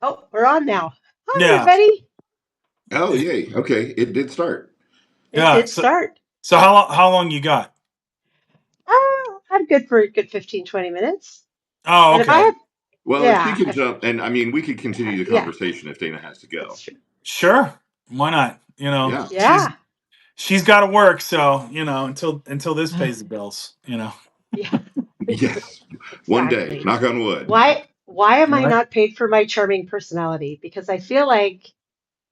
Oh, we're on now. Hi, Yeah, everybody. Oh, yay. Okay, it did start. It yeah. did So, start. so how long you got? Oh, I'm good for a good 15, 20 minutes. Oh, And if I okay. have, Well, if she yeah, can jump, and I mean, we could continue the yeah, conversation if Dana has to go. that's true. Sure. Why not? Yeah. She's Yeah, she's got to work, so until this pays the bills. yeah, Yes. One day. exactly. Knock on wood. Why am I Right. not paid for my charming personality? Because I feel like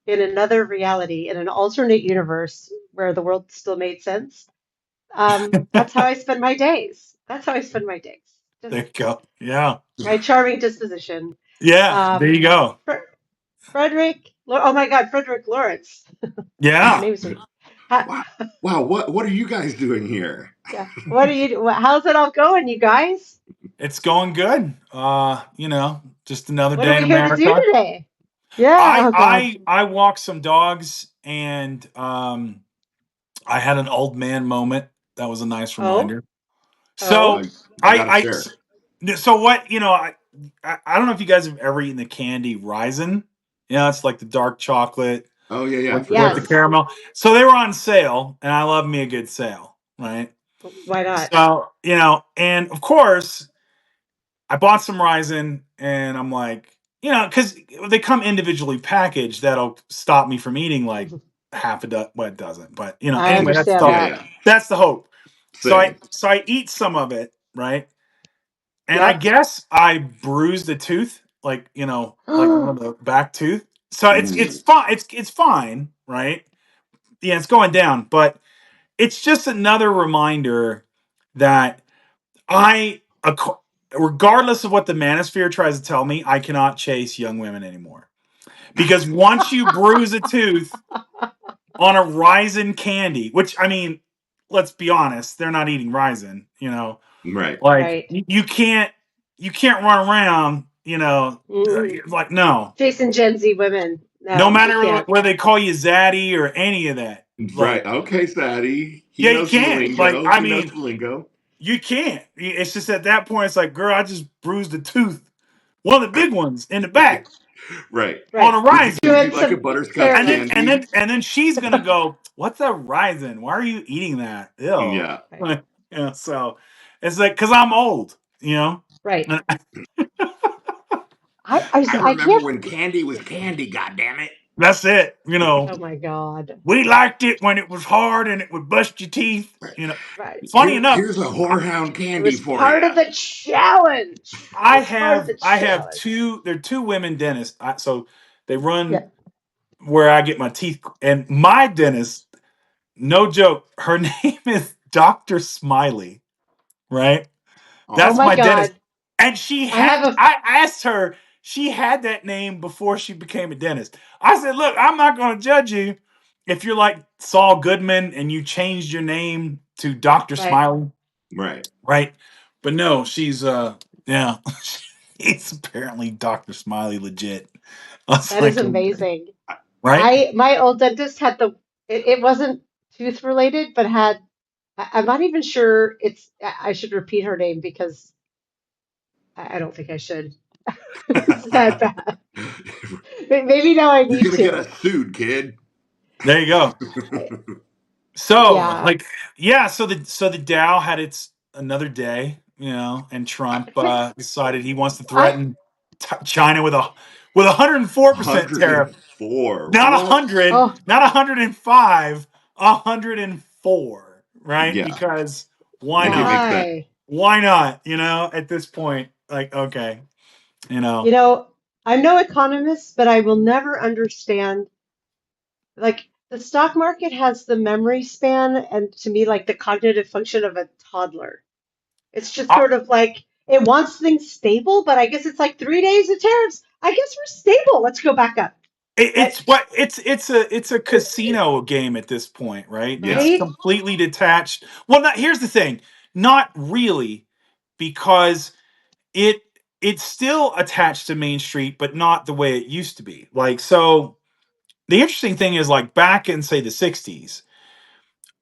in another reality, in an alternate universe where the world still made sense, that's how I spend my days. That's how I spend my days. Just There you go. Yeah. my charming disposition. Yeah. There Um, you go. Frederic, oh my God, Frederic Lawrence. Our Yeah. names are. Ha, Wow. Wow. What are you guys doing here? yeah. What are you? How's it all going, you guys? It's going good. Just another What are day in we here to do America. today? Yeah. I Oh God. I I walked some dogs and I had an old man moment. That was a nice Oh. reminder. So Oh. I, I got to I share. so what I don't know if you guys have ever eaten the candy Raisin. It's like the dark chocolate Oh, yeah, yeah, with for with the sure. Yes. caramel. So they were on sale, and I love me a good sale, right? Why not? So and of course I bought some Raisin, and I'm like, because they come individually packaged, that'll stop me from eating like half a dozen. Well, it doesn't, but I anyway, understand Yeah, that. yeah. that's the hope. Same. So I eat some of it, right? And I Yep. guess I bruised a tooth, like like one of the back tooth. So it's Ooh. fine. It's fine, right? Yeah, it's going down, but it's just another reminder that I, regardless of what the manosphere tries to tell me, I cannot chase young women anymore. Because once you bruise a tooth on a Ryzen candy, which I mean, let's be honest, they're not eating Ryzen, Right. like Right. you can't run around, Mm. like no, Chasing Gen Z women. no No, you matter can't. whether they call you Zaddy or any of that, Right. like Okay, Sadie. He yeah, you knows the can't. Like lingo. I He knows mean, the lingo. you can't. It's just at that point, it's like, girl, I just bruised a tooth, one of the big ones in the back Right. on Right. a Would you Ryzen. would Doing you like a some butterscotch And then caramel. and candy? then and then she's gonna go, "What's a Ryzen? Why are you eating that? Ew." Yeah. Right. So it's like because I'm old, Right. And I I remember can't. when candy was Yeah. candy, God damn it. that's it. Oh my God. We liked it when it was hard and it would bust your teeth. Right. Right. Funny enough, Here's a whorehound It candy was for you. part of the challenge. It I was part of have the I have challenge. two. There are two women dentists. So they Yeah. run where I get my teeth, and my dentist, no joke, her name is Dr. Smiley, right? Oh That's Oh, my my dentist. God. And she I have had, a. I asked her, she had that name before she became a dentist. I said, look, I'm not going to judge you if you're like Saul Goodman and you changed your name to Dr. Right. Smiley, right. right? But no, yeah, it's apparently Dr. Smiley legit. I was That is like, okay, amazing. right? My old dentist had it wasn't tooth related, but had I'm not even sure I should repeat her name because I don't think I should. It's that bad. Maybe now I You're need gonna get to. us sued, kid. There you go. So, Yeah. like, yeah, so the Dow had its another day, and Trump But decided he wants to I threaten China with 104% tariff, 104. not What? 100, oh not 105, 104, right? Yeah. Because why Make it not? make sense. my. Why not? At this point, like, okay, you You know, know, I'm no economist, but I will never understand like the stock market has the memory span and to me like the cognitive function of a toddler. It's just I, sort of like it wants things stable, but I guess it's like 3 days of tariffs. I guess we're stable. Let's go back up. I, it's a it, casino game at this point, right? Yeah. It's right? completely detached. Well, here's the thing, not really, because it it's still attached to Main Street, but not the way it used to be. Like, so the interesting thing is, like, back in say the '60s,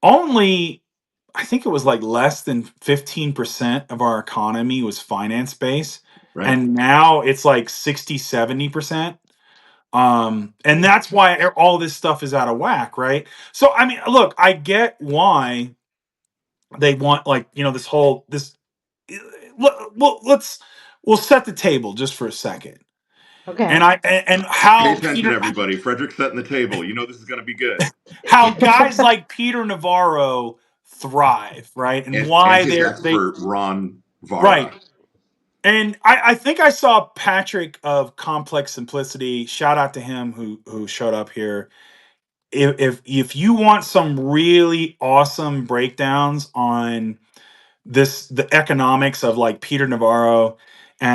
only I think it was like less than 15% of our economy was finance based. Right. and now it's like 60-70%. And that's why all this stuff is out of whack, right? So I mean, look, I get why they want, like, this whole this. Well, we'll set the table just for a second, and Okay. and Pay how attention, everybody. Frederic setting the table. You know this is going to be good. how guys like Peter Navarro thrive, right? And And why his they expert, Ron right. Vara. And I think I saw Patrick of Complex Simplicity. Shout out to him who showed up here. If you want some really awesome breakdowns on the economics of like Peter Navarro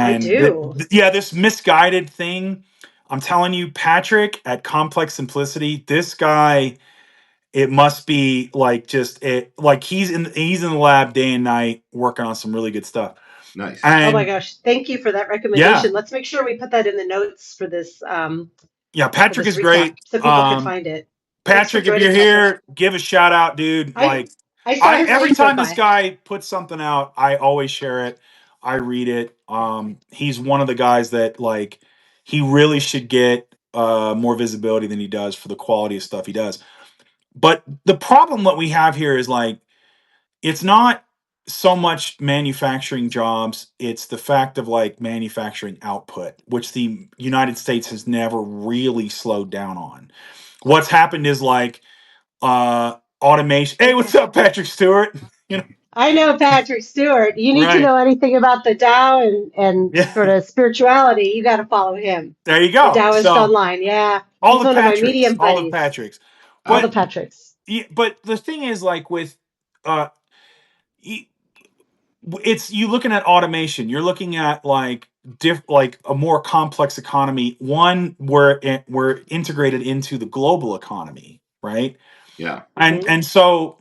I and do. this misguided thing, I'm telling you, Patrick at Complex Simplicity, this guy, it must be like just it like he's in the lab day and night working on some really good stuff. Nice. Oh my And gosh. Thank you for that yeah, recommendation. Let's make sure we put that in the notes yeah, for Patrick this is recap great. so people can find it. Thanks for Patrick, if you're joining, Patrick. here, give a shout out, dude. I Like, I saw I his every name go time this by. guy puts something out, I always share it. I read it. He's one of the guys that, like, he really should get more visibility than he does for the quality of stuff he does. But the problem that we have here is, like, it's not so much manufacturing jobs, it's the fact of, like, manufacturing output, which the United States has never really slowed down on. What's happened is, like, automation. Hey, what's up, Patrick Stewart? You know, I know Patrick Stewart. You need to right? know anything about the Tao and Yeah, sort of spirituality, you got to follow him. there you The go. Taoist So Online. Yeah. all He's the one of my Patricks, medium all the buddies. Patricks, All the but Patricks. but the thing is, like, with uh, y- it's you looking at automation. You're looking at, like, like a more complex economy, one where we're integrated into the global economy, right? Yeah. And so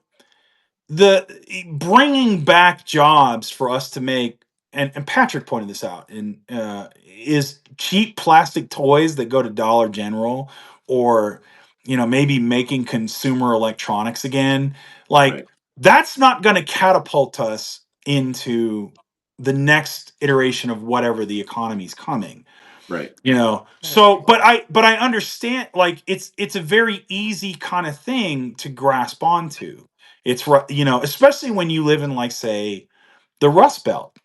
the bringing back jobs for us to make, and Patrick pointed this out, and is cheap plastic toys that go to Dollar General, or maybe making consumer electronics again, like, Right. that's not going to catapult us into the next iteration of whatever the economy's coming. Right. Right. So but I understand, like, it's a very easy kind of thing to grasp onto. It's especially when you live in, like, say, the Rust Belt,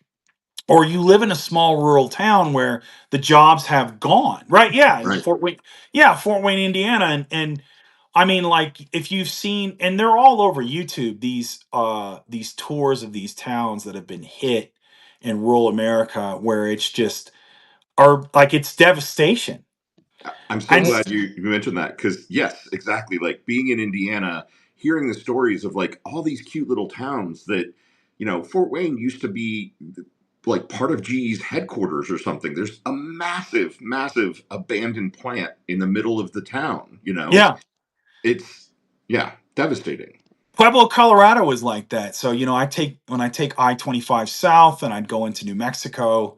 or you live in a small rural town where the jobs have gone, right? Yeah, in Right. Fort Wayne. Yeah, Fort Wayne, Indiana. And I mean, like, if you've seen, and they're all over YouTube, these tours of these towns that have been hit in rural America, where it's just, or like, it's devastation. I'm so And Right. glad you mentioned that because, yes, exactly. Like being in Indiana, hearing the stories of like all these cute little towns that, Fort Wayne used to be like part of GE's headquarters or something. There's a massive, massive abandoned plant in the middle of the town. yeah, It's, yeah, devastating. Pueblo, Colorado is like that. So, when I take I-25 south and I'd go into New Mexico,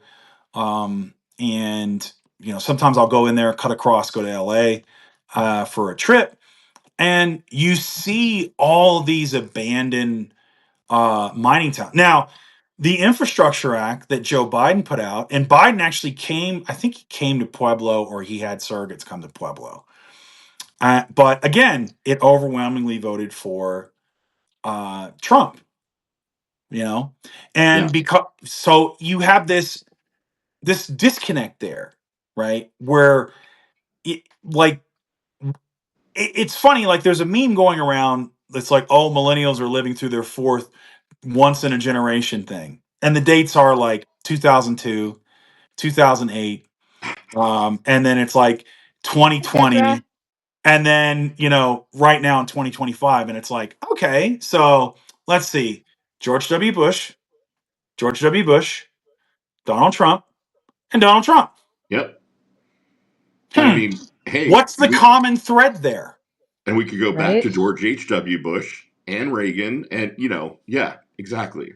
and sometimes I'll go in there, cut across, go to LA for a trip, and you see all these abandoned mining towns. Now, the Infrastructure Act that Joe Biden put out, and Biden actually came, I think he came to Pueblo, or he had surrogates come to Pueblo. But again, it overwhelmingly voted for Trump, you know, Yeah. and because so you have this disconnect there, right? Where like it's funny, like, there's a meme going around that's like, oh, millennials are living through their fourth once in a generation thing, and the dates are like 2002, 2008, and then it's like Okay, Brad. 2020, and then right now in 2025, and it's like, okay, so let's see, George W. Bush, George W. Bush, Donald Trump, and Donald Trump. Yep. And I Hmm. mean, hey, What's the common thread there? we could go back to Right. George H.W. Bush and Reagan and, yeah, exactly.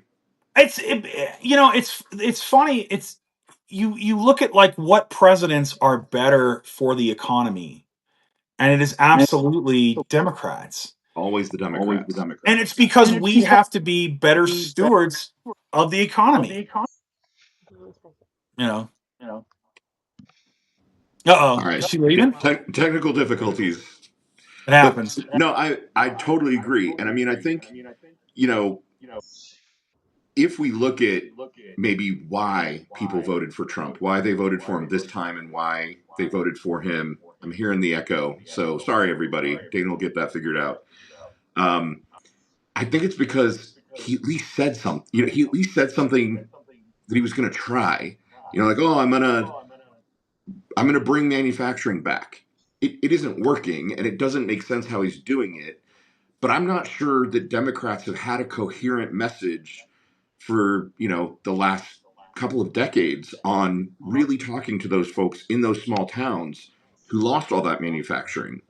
It's funny. It's you look at, like, what presidents are better for the economy, and it is absolutely Democrats. Always the Democrats. And it's because we have to be better stewards of the economy. You know. All Is right. she Yeah. leaving? Technical difficulties. It But happens. no, I totally agree. And I mean, I think, you know, if we look at maybe why people voted for Trump, why they voted for him this time, and why they voted for him, I'm hearing the echo. So sorry, everybody. Dana will get that figured out. Um, I think it's because he at least said something. You know, he at least said something that he was going to try. You know, like, oh, I'm gonna bring manufacturing back. It isn't working, and it doesn't make sense how he's doing it. But I'm not sure that Democrats have had a coherent message for the last couple of decades on really talking to those folks in those small towns who lost all that manufacturing.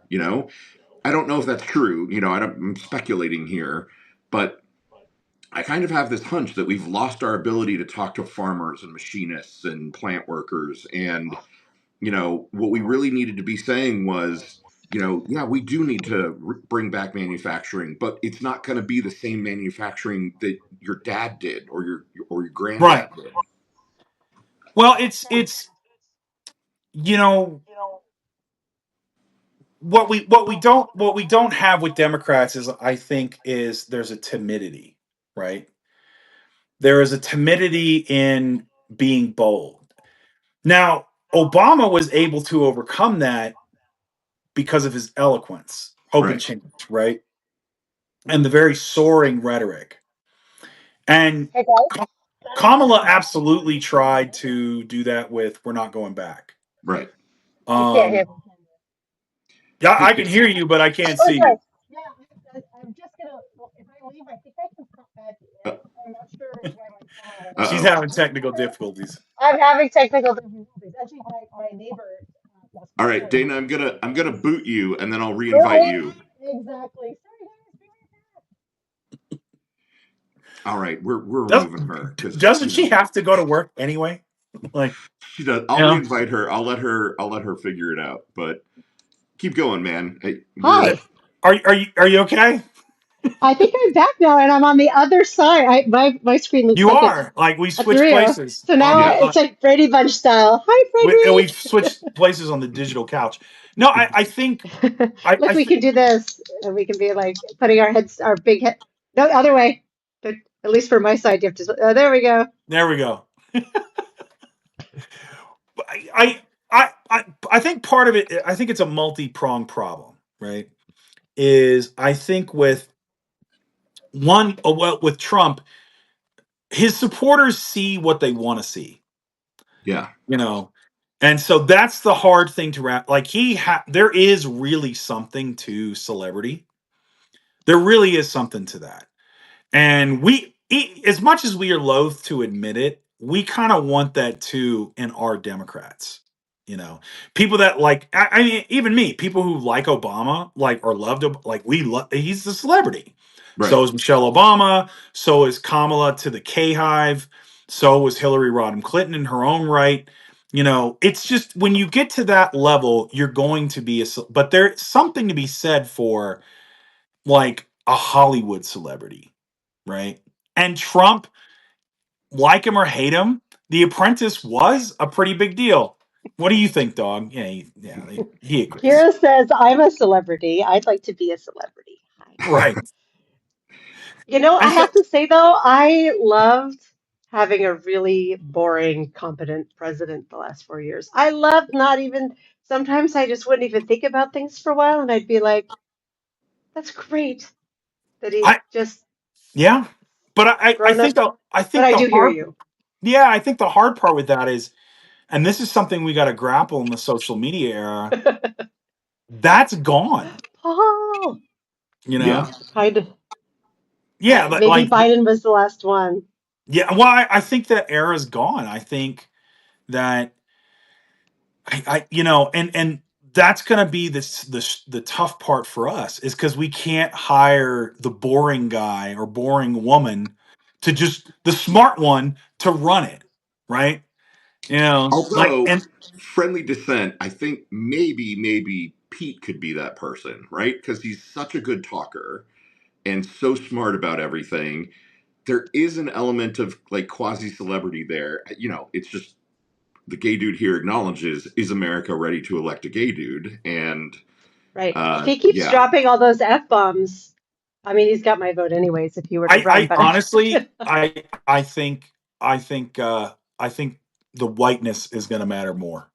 I don't know if that's true. I'm speculating here, but I kind of have this hunch that we've lost our ability to talk to farmers and machinists and plant workers. And what we really needed to be saying was, yeah, we do need to bring back manufacturing, but it's not going to be the same manufacturing that your dad did or your Right. granddad did. Well, it's you know what we don't have with Democrats is, I think, is there's a timidity, right? There is a timidity in being bold. Now, Obama was able to overcome that because of his eloquence, hope and Right. change, right? And the very soaring rhetoric. And Hey guys, Ka- Kamala absolutely tried to do that with "We're not going back." Right. you can't hear Um, me. yeah, I can hear you, but I can't Oh, see sorry. you. Yeah, I'm just gonna. Well, if I leave, I think I can pop back Uh, in. I'm not sure why my camera went She's off. oh. having technical difficulties. I'm having technical difficulties. Actually, my neighbor lost All power. right, Dana. I'm gonna boot you, and then I'll reinvite Right? you. Exactly. Sorry, guys. Be right All right, we're Does, removing her because doesn't she have to go to work anyway? Like, she does. you I'll know, reinvite her. I'll let her figure it out. But keep going, man. We're back. Hi. are you okay? I think I'm back now, and I'm on the other side. My screen looks You like it's are, like, we a switched trio. places So now on the yeah. it's like Brady Bunch style. and Hi, we've switched places on the digital couch. No, I think Frederic. I Look, we can do this, and we can be like putting our heads, our big head. No, other way. But at least for my side, you have to. There we go. there we go. I I think part of it, I think it's a multi-pronged problem, right? Is, I think, with one, well, with Trump, his supporters see what they want to see, Yeah. you know. And so that's the hard thing to wrap. Like, there is really something to celebrity. There really is something to that. And as much as we are loath to admit it, we kind of want that too in our Democrats. You know, people that, like, I mean, even me, people who like Obama, like, or loved him, like, he's a celebrity. Right. So is Michelle Obama. So is Kamala to the K Hive. So was Hillary Rodham Clinton in her own right. It's just, when you get to that level, you're going to be but there's something to be said for, like, a Hollywood celebrity, right? And Trump, like him or hate him, The Apprentice was a pretty big deal. What do you think, dog? Yeah, he agrees. Kira says, "I'm a celebrity. I'd like to be a celebrity." Hi. Right. I And have so to say though, I loved having a really boring, competent president the last 4 years. I loved not even, sometimes I just wouldn't even think about things for a while and I'd be like, that's great that he's I just yeah, but I grown up. think But I do hear you. I think the hard part with that is, and this is something we got to grapple in the social media era, that's gone, Paul. you know? Yeah. Kind of. Yeah, but, Maybe like, Biden was the last one. yeah, well, I think that era's gone. I think that and that's going to be the tough part for us, is because we can't hire the boring guy or boring woman to just the smart one to run it, right? Like, Although and friendly dissent, I think maybe Pete could be that person, right? Because he's such a good talker and so smart about everything. There is an element of like quasi celebrity there. It's just the gay dude here acknowledges, is America ready to elect a gay dude? And Right. If he keeps yeah, dropping all those F-bombs, I mean, he's got my vote anyways if he were to run, I but honestly, I think, I think the whiteness is going to matter more.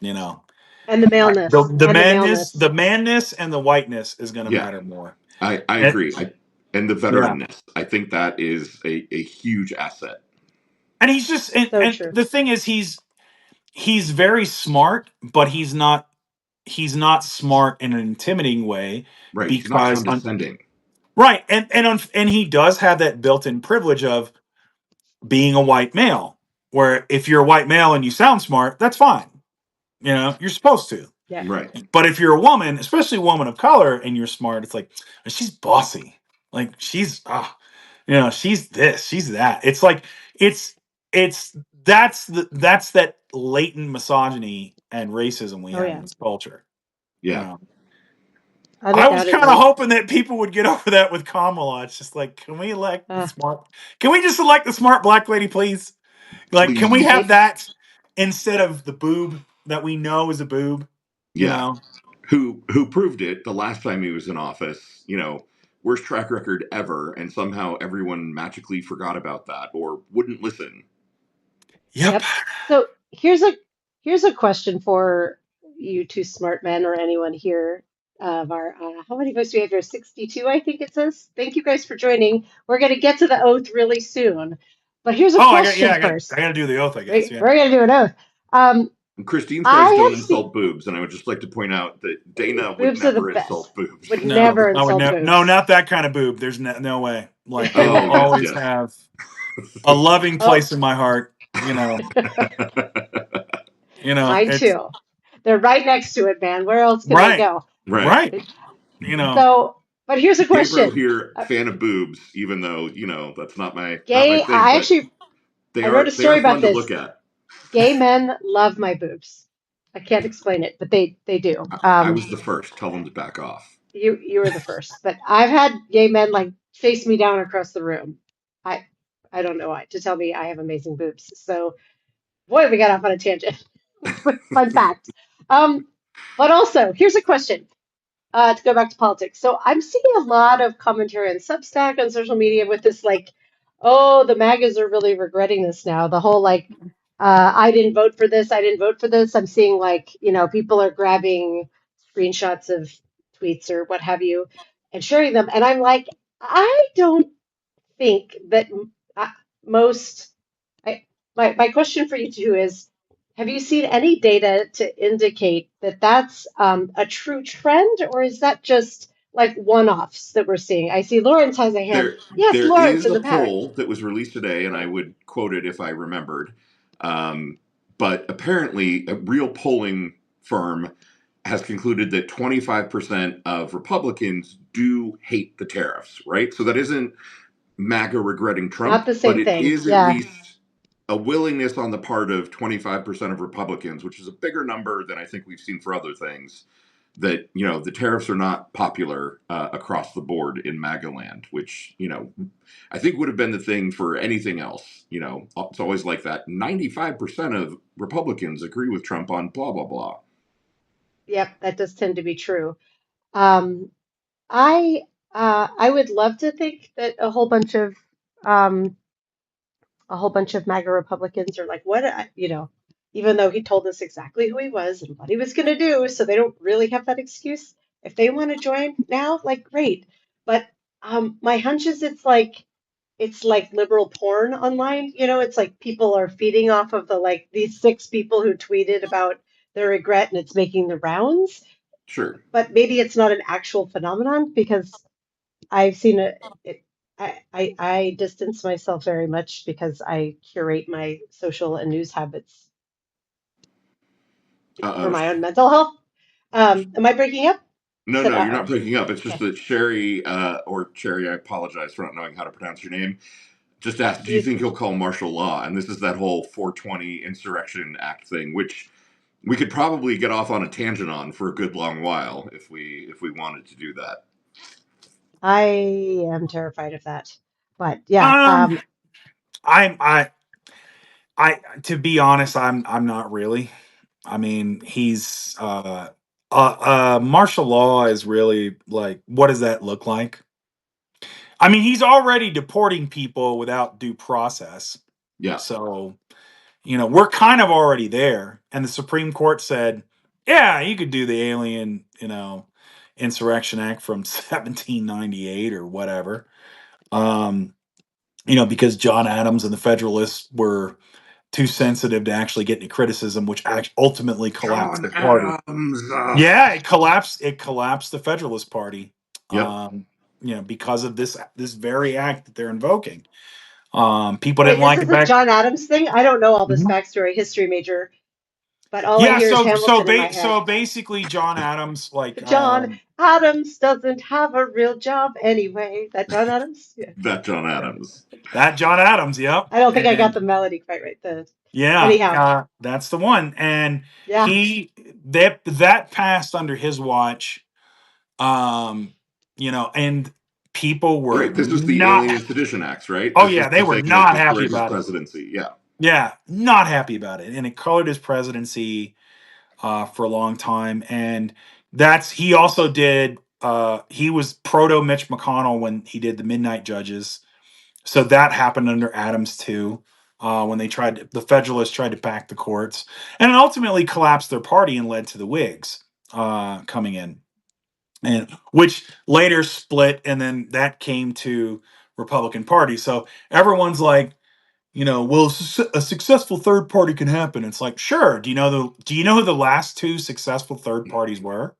You know, and the maleness the and the manness, maleness. the manness, and the whiteness is going to yeah, matter more. I And agree. And the yeah, veteranness, I think that is a huge asset. and he's just, So and true. the thing is, he's very smart, but he's not smart in an intimidating way Right. He's not because condescending. right, and he does have that built-in privilege of being a white male, where if you're a white male and you sound smart, that's fine. You know, you're supposed to. Yeah. Right. But if you're a woman, especially a woman of color, and you're smart, it's like she's bossy. Like she's she's this, she's that. It's like it's it's that's that latent misogyny and racism we Oh have in yeah. this culture. You Yeah. know. I was kind of Undoubtedly. hoping that people would get over that with Kamala. It's just like, can we elect the Uh, smart? Can we just elect the smart black lady, please? Like, can we have Please. right. that instead of the boob that we know is a boob? You Yeah. know? Who proved it the last time he was in office, worst track record ever, and somehow everyone magically forgot about that or wouldn't listen. Yep. Yep. So here's a question for you two smart men or anyone here of our how many votes do we have here? 62, I think it says. Thank you guys for joining. We're gonna get to the oath really soon. But here's a Oh, question I first. got to do the oath, I guess. We're, Yeah. we're gonna do an oath. Um, And Christine I says don't have seen insult boobs, and I would just like to point out that Dana would boobs are the never best. insult boobs. Would No, never I would insult never. No, boobs. not that kind of boob. There's no way. Like they will Oh, yes, always yes. have a loving Oh, place in my heart. You know. mine It's too. They're right next to it, man. Where else can they right, go? Right. right. You know. So, but here's a Gabriel question. here, Uh, fan of boobs, even though, that's not my Gay, thing, but I wrote a they are story about fun to this. look at. Gay men love my boobs. I can't explain it, but they do. I was the first. Tell them to back off. You were the first, but I've had gay men like chase me down across the room. I I don't know why to tell me I have amazing boobs. So boy, we got off on a tangent. Fun fact. Um, but also here's a question. To go back to politics. So I'm seeing a lot of commentary on Substack on social media with this like, oh, the MAGAs are really regretting this now. The whole like, I didn't vote for this, I didn't vote for this. I'm seeing like, people are grabbing screenshots of tweets or what have you and sharing them. And I'm like, I don't think that uh, most. My question for you two is, have you seen any data to indicate that that's a true trend, or is that just like one-offs that we're seeing? I see Lawrence has a hand. Yes, There Lawrence is in a the back. poll that was released today, and I would quote it if I remembered. Um, but apparently, a real polling firm has concluded that 25% of Republicans do hate the tariffs, right? So that isn't MAGA regretting It's not Trump, the but same it thing. is at Yeah. least a willingness on the part of 25% of Republicans, which is a bigger number than I think we've seen for other things, that the tariffs are not popular across the board in MAGA land, which I think would have been the thing for anything else. It's always like that. 95% of Republicans agree with Trump on blah blah blah. Yep, that does tend to be true. Um, I would love to think that um, a whole bunch of MAGA Republicans are like, what, even though he told us exactly who he was and what he was going to do, so they don't really have that excuse. If they want to join now, like, great. But my hunch is it's like liberal porn online. It's like people are feeding off of the like these six people who tweeted about their regret and it's making the rounds. Sure. But maybe it's not an actual phenomenon because I've seen it. I distance myself very much because I curate my social and news habits for Uh my oh. own mental health. Am I breaking up? I No, said, no, you're not uh-oh. breaking up. It's just Okay. that Sherry, or Cherry, I apologize for not knowing how to pronounce your name, just asked, do you You, think he'll call martial law? And this is that whole 420 Insurrection Act thing, which we could probably get off on a tangent on for a good long while if we wanted to do that. I am terrified of that. But yeah, Um, I To be honest, I'm not really. I mean, he's martial law is really like, what does that look like? I mean, he's already deporting people without due process. Yeah. So, we're kind of already there. And the Supreme Court said, yeah, you could do the Alien, Insurrection Act from 1798 or whatever. Because John Adams and the Federalists were too sensitive to actually get any criticism, which ultimately collapsed John the party. Adams. Yeah, it collapsed. It collapsed the Federalist Party. Yep. Because of this very act that they're invoking. People Wait, didn't this like is it a back. John Adams thing? I don't know all this Mhm. backstory, history major, but all I Yeah. hear is So so Hamilton in my ba- head. so basically, John Adams, like, John Adams doesn't have a real job anyway. That John Adams? Yeah. That John Yeah. Adams. that John Adams. Yep. I don't think I got And the melody quite right. yeah, Anyhow, that's the one. And yeah. that passed under his watch. Um, and people were Right. This was the not. Alien and Sedition Acts, right? Oh This is yeah, they to were say like not happy destroyed his about it. presidency. Yeah. Yeah, not happy about it, and it colored his presidency for a long time. And he also did. He was proto Mitch McConnell when he did the Midnight Judges. So that happened under Adams too. When the Federalists tried to pack the courts, and it ultimately collapsed their party and led to the Whigs coming in, and which later split, and then that came to Republican Party. So everyone's like, well, a successful third party can happen. It's like, sure. Do you know who the last two successful third parties were?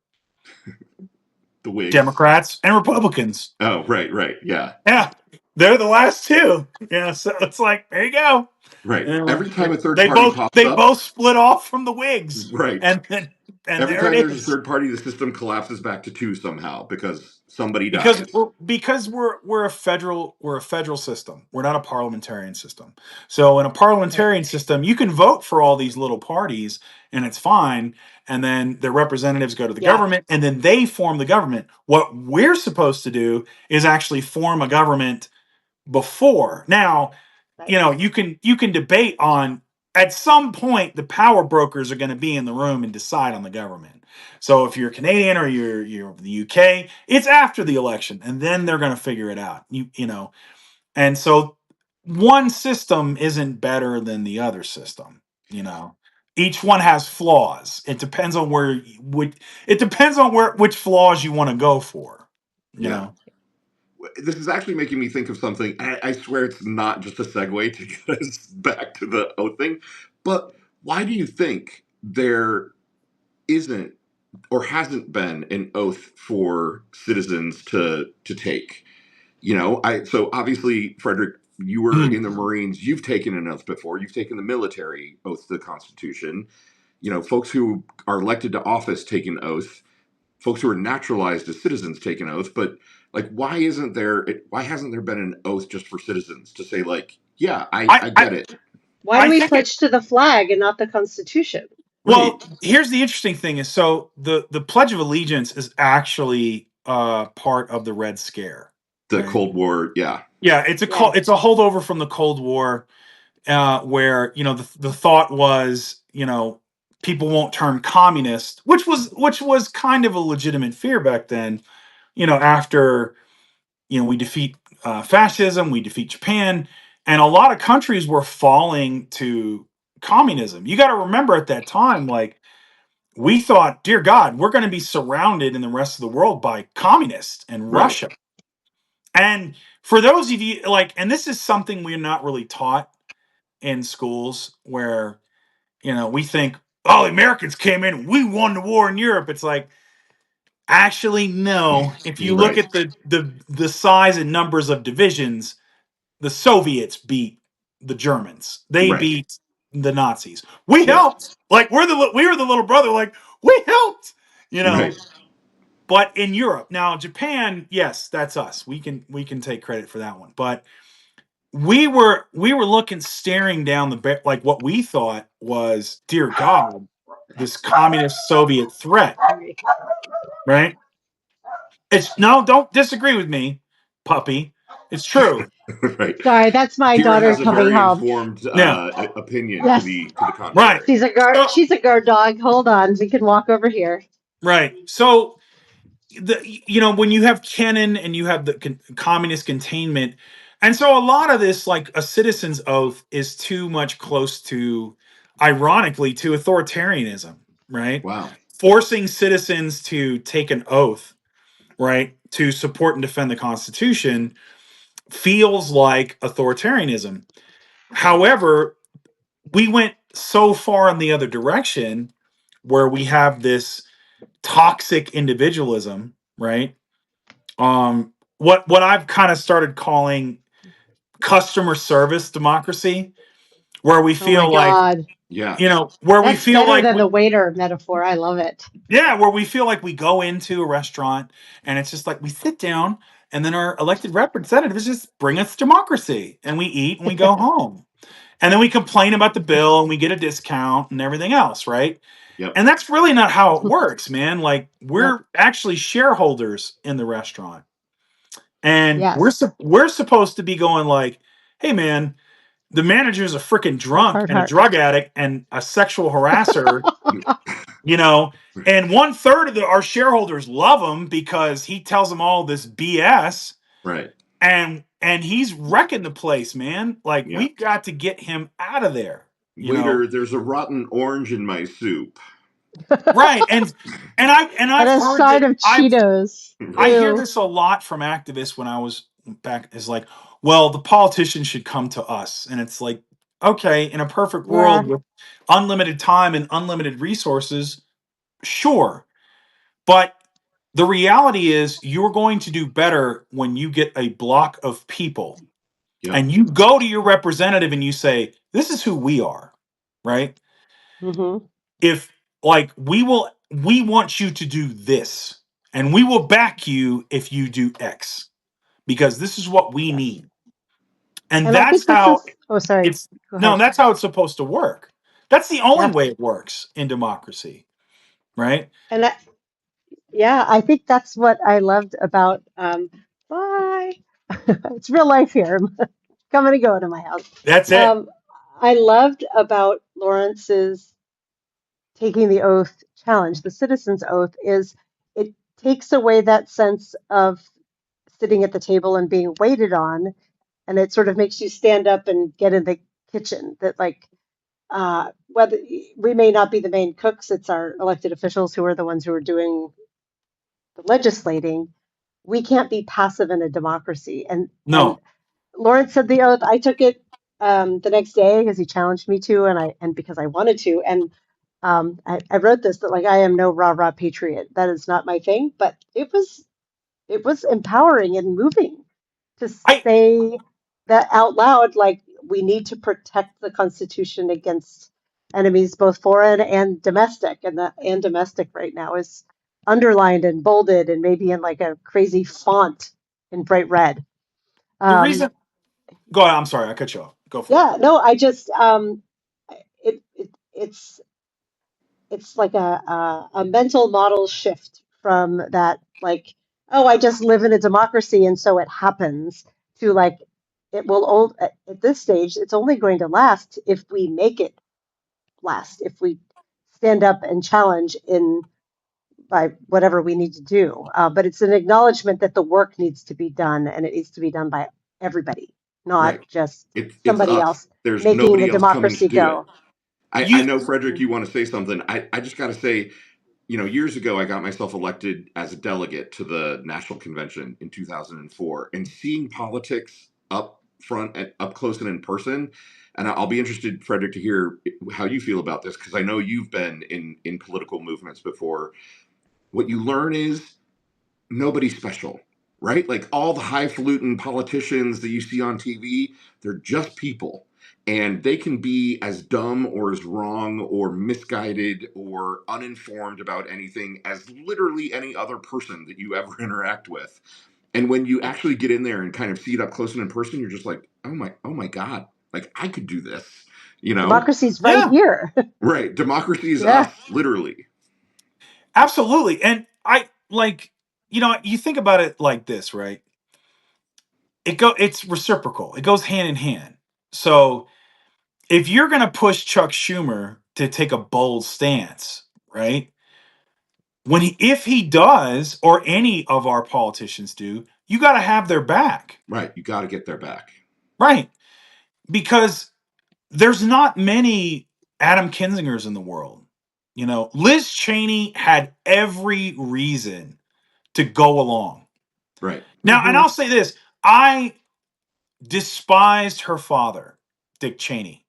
The Whigs. Democrats and Republicans. Oh, right, right. Yeah. Yeah, they're the last two. Yeah, so it's like, there you go. Right. Yeah, Every time a third they party both pops they up, both split off from the Whigs, right. and Every there time it there's a is. third party, the system collapses back to two somehow because somebody because dies. we're, because we're a federal system. We're not a parliamentarian system. So in a Right. parliamentarian system, you can vote for all these little parties, and it's fine. And then their representatives go to the Yeah. government, and then they form the government. What we're supposed to do is actually form a government before. Now, Right. you can debate on, at some point the power brokers are going to be in the room and decide on the government. So if you're Canadian or you're the UK, it's after the election, and then they're going to figure it out. And so one system isn't better than the other system. You know, each one has flaws. It depends on which flaws you want to go for. You Yeah. know. This is actually making me think of something. I swear it's not just a segue to get us back to the oath thing, but why do you think there isn't or hasn't been an oath for citizens to take? So obviously, Frederic, you were in the Marines. You've taken an oath before. You've taken the military oath to the Constitution. Folks who are elected to office take an oath. Folks who are naturalized as citizens take an oath. But like, why hasn't there been an oath just for citizens to say like, yeah, I I, I I get it. Why do I we think it. pledge to the flag and not the Constitution? Right. Well, here's the interesting thing: is so the Pledge of Allegiance is actually part of the Red Scare, The right? Cold War. Yeah. Yeah, Yeah. it's a holdover from the Cold War, where the thought was, people won't turn communist, which was kind of a legitimate fear back then. After we defeat fascism, we defeat Japan, and a lot of countries were falling to communism. You got to remember, at that time, like, we thought, dear God, we're going to be surrounded in the rest of the world by communists and Right. Russia. And for those of you, like, and this is something we're not really taught in schools, where, we think, oh, the Americans came in, we won the war in Europe. It's like, actually, no. If you look Right. at the size and numbers of divisions, the Soviets beat the Germans. They Right. beat the Nazis. We Yep. helped. Like, we were the little brother. Like, we helped. You know. Right. But in Europe now, Japan, yes, that's us. We can take credit for that one. But we were looking, staring down like, what we thought was, dear God, this communist Soviet threat. Sorry. Right? It's no, don't disagree with me, puppy. It's true. Right. Sorry, that's my Kira daughter has a coming very home. informed Yeah. opinion to Yes, the Right. contrary. she's a guard. So She's a guard dog. Hold on, we can walk over here. right. So when you have canon and you have the communist containment, and so a lot of this, like a citizen's oath, is too much close to, ironically, to authoritarianism, right? Wow. Forcing citizens to take an oath, right, to support and defend the Constitution feels like authoritarianism. However, we went so far in the other direction where we have this toxic individualism, right? What I've kind of started calling customer service democracy, where we Oh my feel like, God, Yeah. where we that's feel better like than the waiter metaphor. I love it. yeah, where we feel like we go into a restaurant and it's just like we sit down and then our elected representatives just bring us democracy and we eat and we go home. And then we complain about the bill and we get a discount and everything else, right? Yep. And that's really not how it works, man. Like Nope. we're actually shareholders in the restaurant. And Yes. we're supposed to be going like, "Hey man, the manager's a freaking Heart, drunk heart, and a heart. drug addict and a sexual harasser, you know, and one third of our shareholders love him because he tells them all this BS Right. and he's wrecking the place, man. Like Yeah. we've got to get him out of there, you know." Waiter, there's a rotten orange in my soup. Right. And And I've a heard side that of Cheetos. I Right. hear Ew. this a lot from activists when I was back, is like, well, the politicians should come to us. And it's like, okay, in a perfect Yeah. world with unlimited time and unlimited resources, sure. But the reality is you're going to do better when you get a block of people Yep. and you go to your representative and you say, this is who we are, right? Mm-hmm. If like we want you to do this and we will back you if you do X because this is what we Yes. need. And And I that's think this how is. Oh, sorry. it's Go no, ahead. that's how it's supposed to work. That's the only Yeah. way it works in democracy, right? And that. Yeah, I think that's what I loved about. Bye. It's real life here. Coming and going to my house. That's it. Um, I loved about Lawrence's taking the oath challenge, the citizen's oath, is it takes away that sense of sitting at the table and being waited on, and it sort of makes you stand up and get in the kitchen. That like whether we may not be the main cooks, it's our elected officials who are the ones who are doing the legislating. We can't be passive in a democracy. And No, Lawrence said the oath. I took it the next day because he challenged me to, and because I wanted to. And I wrote this that like I am no rah rah patriot. That is not my thing. But it was empowering and moving to I say that out loud. Like we need to protect the Constitution against enemies, both foreign and domestic. And the and domestic right now is underlined and bolded and maybe in like a crazy font in bright red. the Um, reason go ahead, I'm sorry, I cut you off. Go for it. Yeah, no, I just it's like a mental model shift from that like, oh, I just live in a democracy and so it happens, to like it will old at this stage it's only going to last if we make it last, if we stand up and challenge in by whatever we need to do. But it's an acknowledgement that the work needs to be done and it needs to be done by everybody, not Right. just It's somebody us. else There's making the nobody else coming to democracy do it. go. I You know, Frederick, you want to say something. I just got to say, years ago, I got myself elected as a delegate to the National Convention in 2004, and seeing politics up front and up close and in person. And I'll be interested, Frederick, to hear how you feel about this because I know you've been in political movements before. What you learn is nobody's special, right? Like all the highfalutin politicians that you see on TV, they're just people. And they can be as dumb or as wrong or misguided or uninformed about anything as literally any other person that you ever interact with. And when you actually get in there and kind of see it up close and in person, you're just like, oh my God, like I could do this, you know? Democracy's right yeah, here. Right. Democracy is us, Yeah. literally. absolutely. And I like, you think about it like this, right? it's reciprocal. It goes hand in hand. So if you're going to push Chuck Schumer to take a bold stance, right? If he does, or any of our politicians do, you got to have their back. Right. You got to get their back. Right. Because there's not many Adam Kinzingers in the world. Liz Cheney had every reason to go along. Right. Now, and I'll say this, I despised her father, Dick Cheney.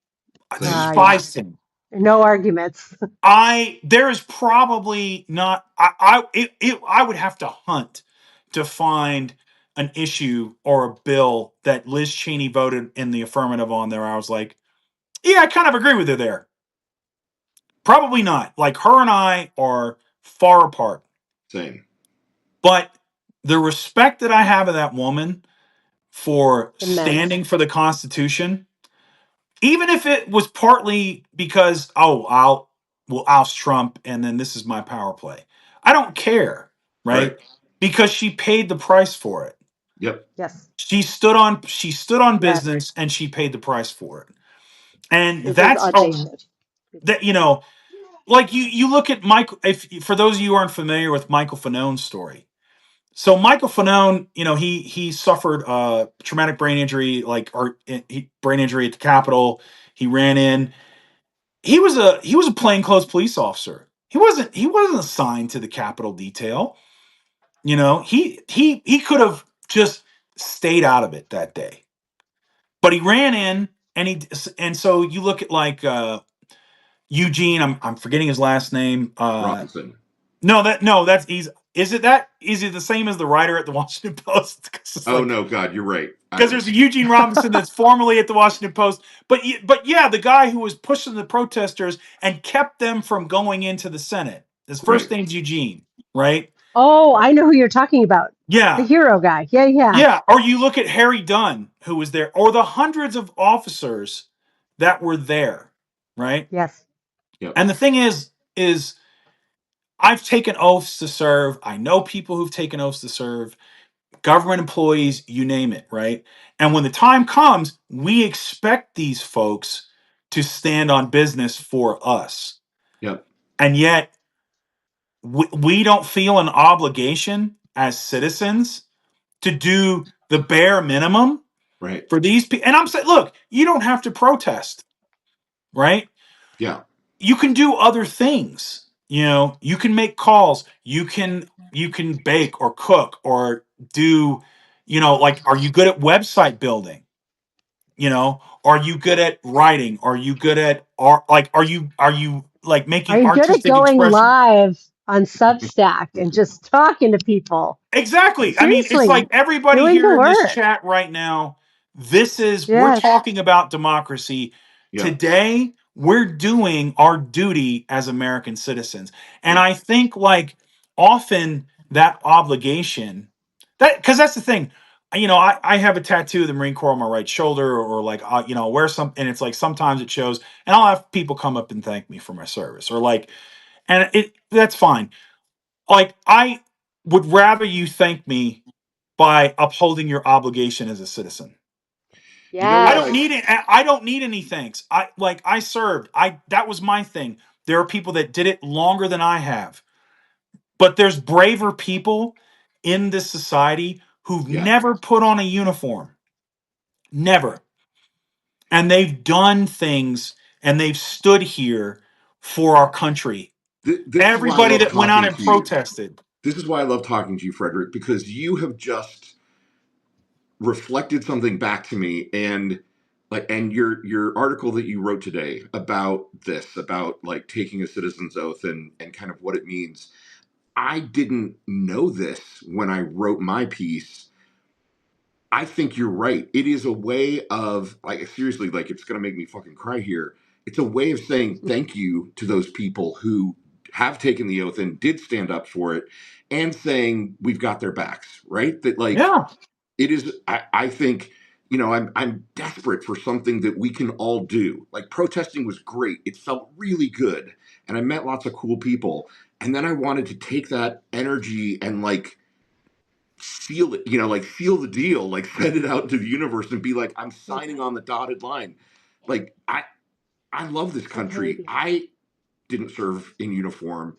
I Same. Yeah. despised him. No arguments. There is probably not. I would have to hunt to find an issue or a bill that Liz Cheney voted in the affirmative on there. I was like, yeah, I kind of agree with her there. Probably not. Like, her and I are far apart. Same. But the respect that I have of that woman for Immense. standing for the Constitution, even if it was partly because, we'll oust Trump and then this is my power play. I don't care, right? Because she paid the price for it. Yep. Yes. She stood on Yes. business and she paid the price for it. And It that's was audacious. that like you look at Michael. If for those of you who aren't familiar with Michael Fanone's story, so Michael Fanone, he suffered traumatic brain injury, brain injury at the Capitol. He ran in. He was a plainclothes police officer. He wasn't assigned to the Capitol detail. He could have just stayed out of it that day, but he ran in, and so you look at Eugene. I'm forgetting his last name. Robinson. That's easy. Is it the same as the writer at the Washington Post? No, God, you're right. Because there's a Eugene Robinson that's formerly at the Washington Post, but yeah, the guy who was pushing the protesters and kept them from going into the Senate. His first name's Eugene, right? Oh, I know who you're talking about. Yeah, the hero guy. Yeah. yeah. Or you look at Harry Dunn, who was there, or the hundreds of officers that were there, right? Yes. Yep. And the thing is I've taken oaths to serve. I know people who've taken oaths to serve. Government employees, you name it, right? And when the time comes, we expect these folks to stand on business for us. Yep. And yet, we don't feel an obligation as citizens to do the bare minimum for these people. And I'm saying, look, you don't have to protest, right? Yeah. You can do other things. You can make calls. You can bake or cook or do, are you good at website building? Are you good at writing? Are you good at art? Are you making Are you good at artistic going expression? live on Substack and just talking to people? Exactly. I mean, it's Seriously, like everybody doing here the in this work. chat right now, we're Yes. talking about democracy. Yeah. Today, we're doing our duty as American citizens. And I think often that obligation, because that's the thing, I have a tattoo of the Marine Corps on my right shoulder, or wear some, and it's like sometimes it shows, and I'll have people come up and thank me for my service, and that's fine. I would rather you thank me by upholding your obligation as a citizen. Yes. I don't need any thanks. I served. That was my thing. There are people that did it longer than I have. But there's braver people in this society who've never put on a uniform. Never. And they've done things and they've stood here for our country. Everybody that went out and protested. This is why I love talking to you, Frederic, because you have just reflected something back to me, and your article that you wrote today about this, about taking a citizen's oath and kind of what it means. I didn't know this when I wrote my piece. I think you're right. It is a way of seriously, it's gonna make me fucking cry here. It's a way of saying thank you to those people who have taken the oath and did stand up for it, and saying we've got their backs, right? That it is. I think I'm desperate for something that we can all do. Protesting was great. It felt really good, and I met lots of cool people. And then I wanted to take that energy and seal it, like seal the deal, like send it out to the universe and be like, I'm signing on the dotted line. Like I love this country. I didn't serve in uniform,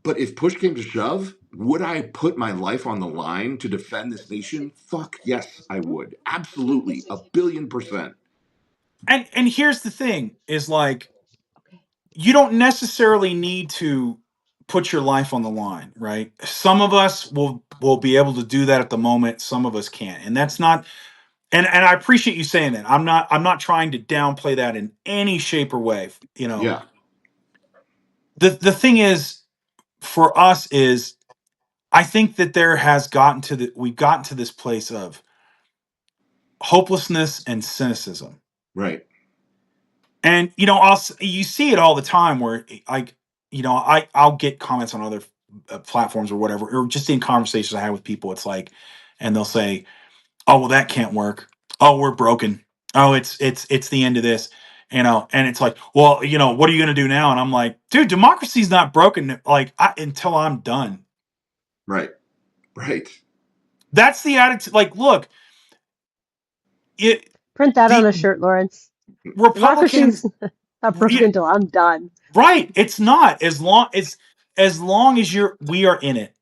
but if push came to shove, would I put my life on the line to defend this nation? Fuck yes, I would. Absolutely, 1,000,000,000%. And here's the thing: is like you don't necessarily need to put your life on the line, right? Some of us will be able to do that at the moment. Some of us can't, and that's not. And I appreciate you saying that. I'm not trying to downplay that in any shape or way. Yeah, The thing is, for us is I think that we've gotten to this place of hopelessness and cynicism. right. And you see it all the time where I'll get comments on other platforms or whatever, or just in conversations I have with people. It's like, and they'll say, "Oh, well, that can't work. Oh, we're broken. Oh, it's the end of this." And it's like, well, what are you going to do now? And I'm like, dude, democracy's not broken. Like until I'm done. Right. Right. That's the attitude. Like, look, Print that on the a shirt, Lawrence. Democracy's Republicans, not broken until I'm done. right? It's not as long as we are in it.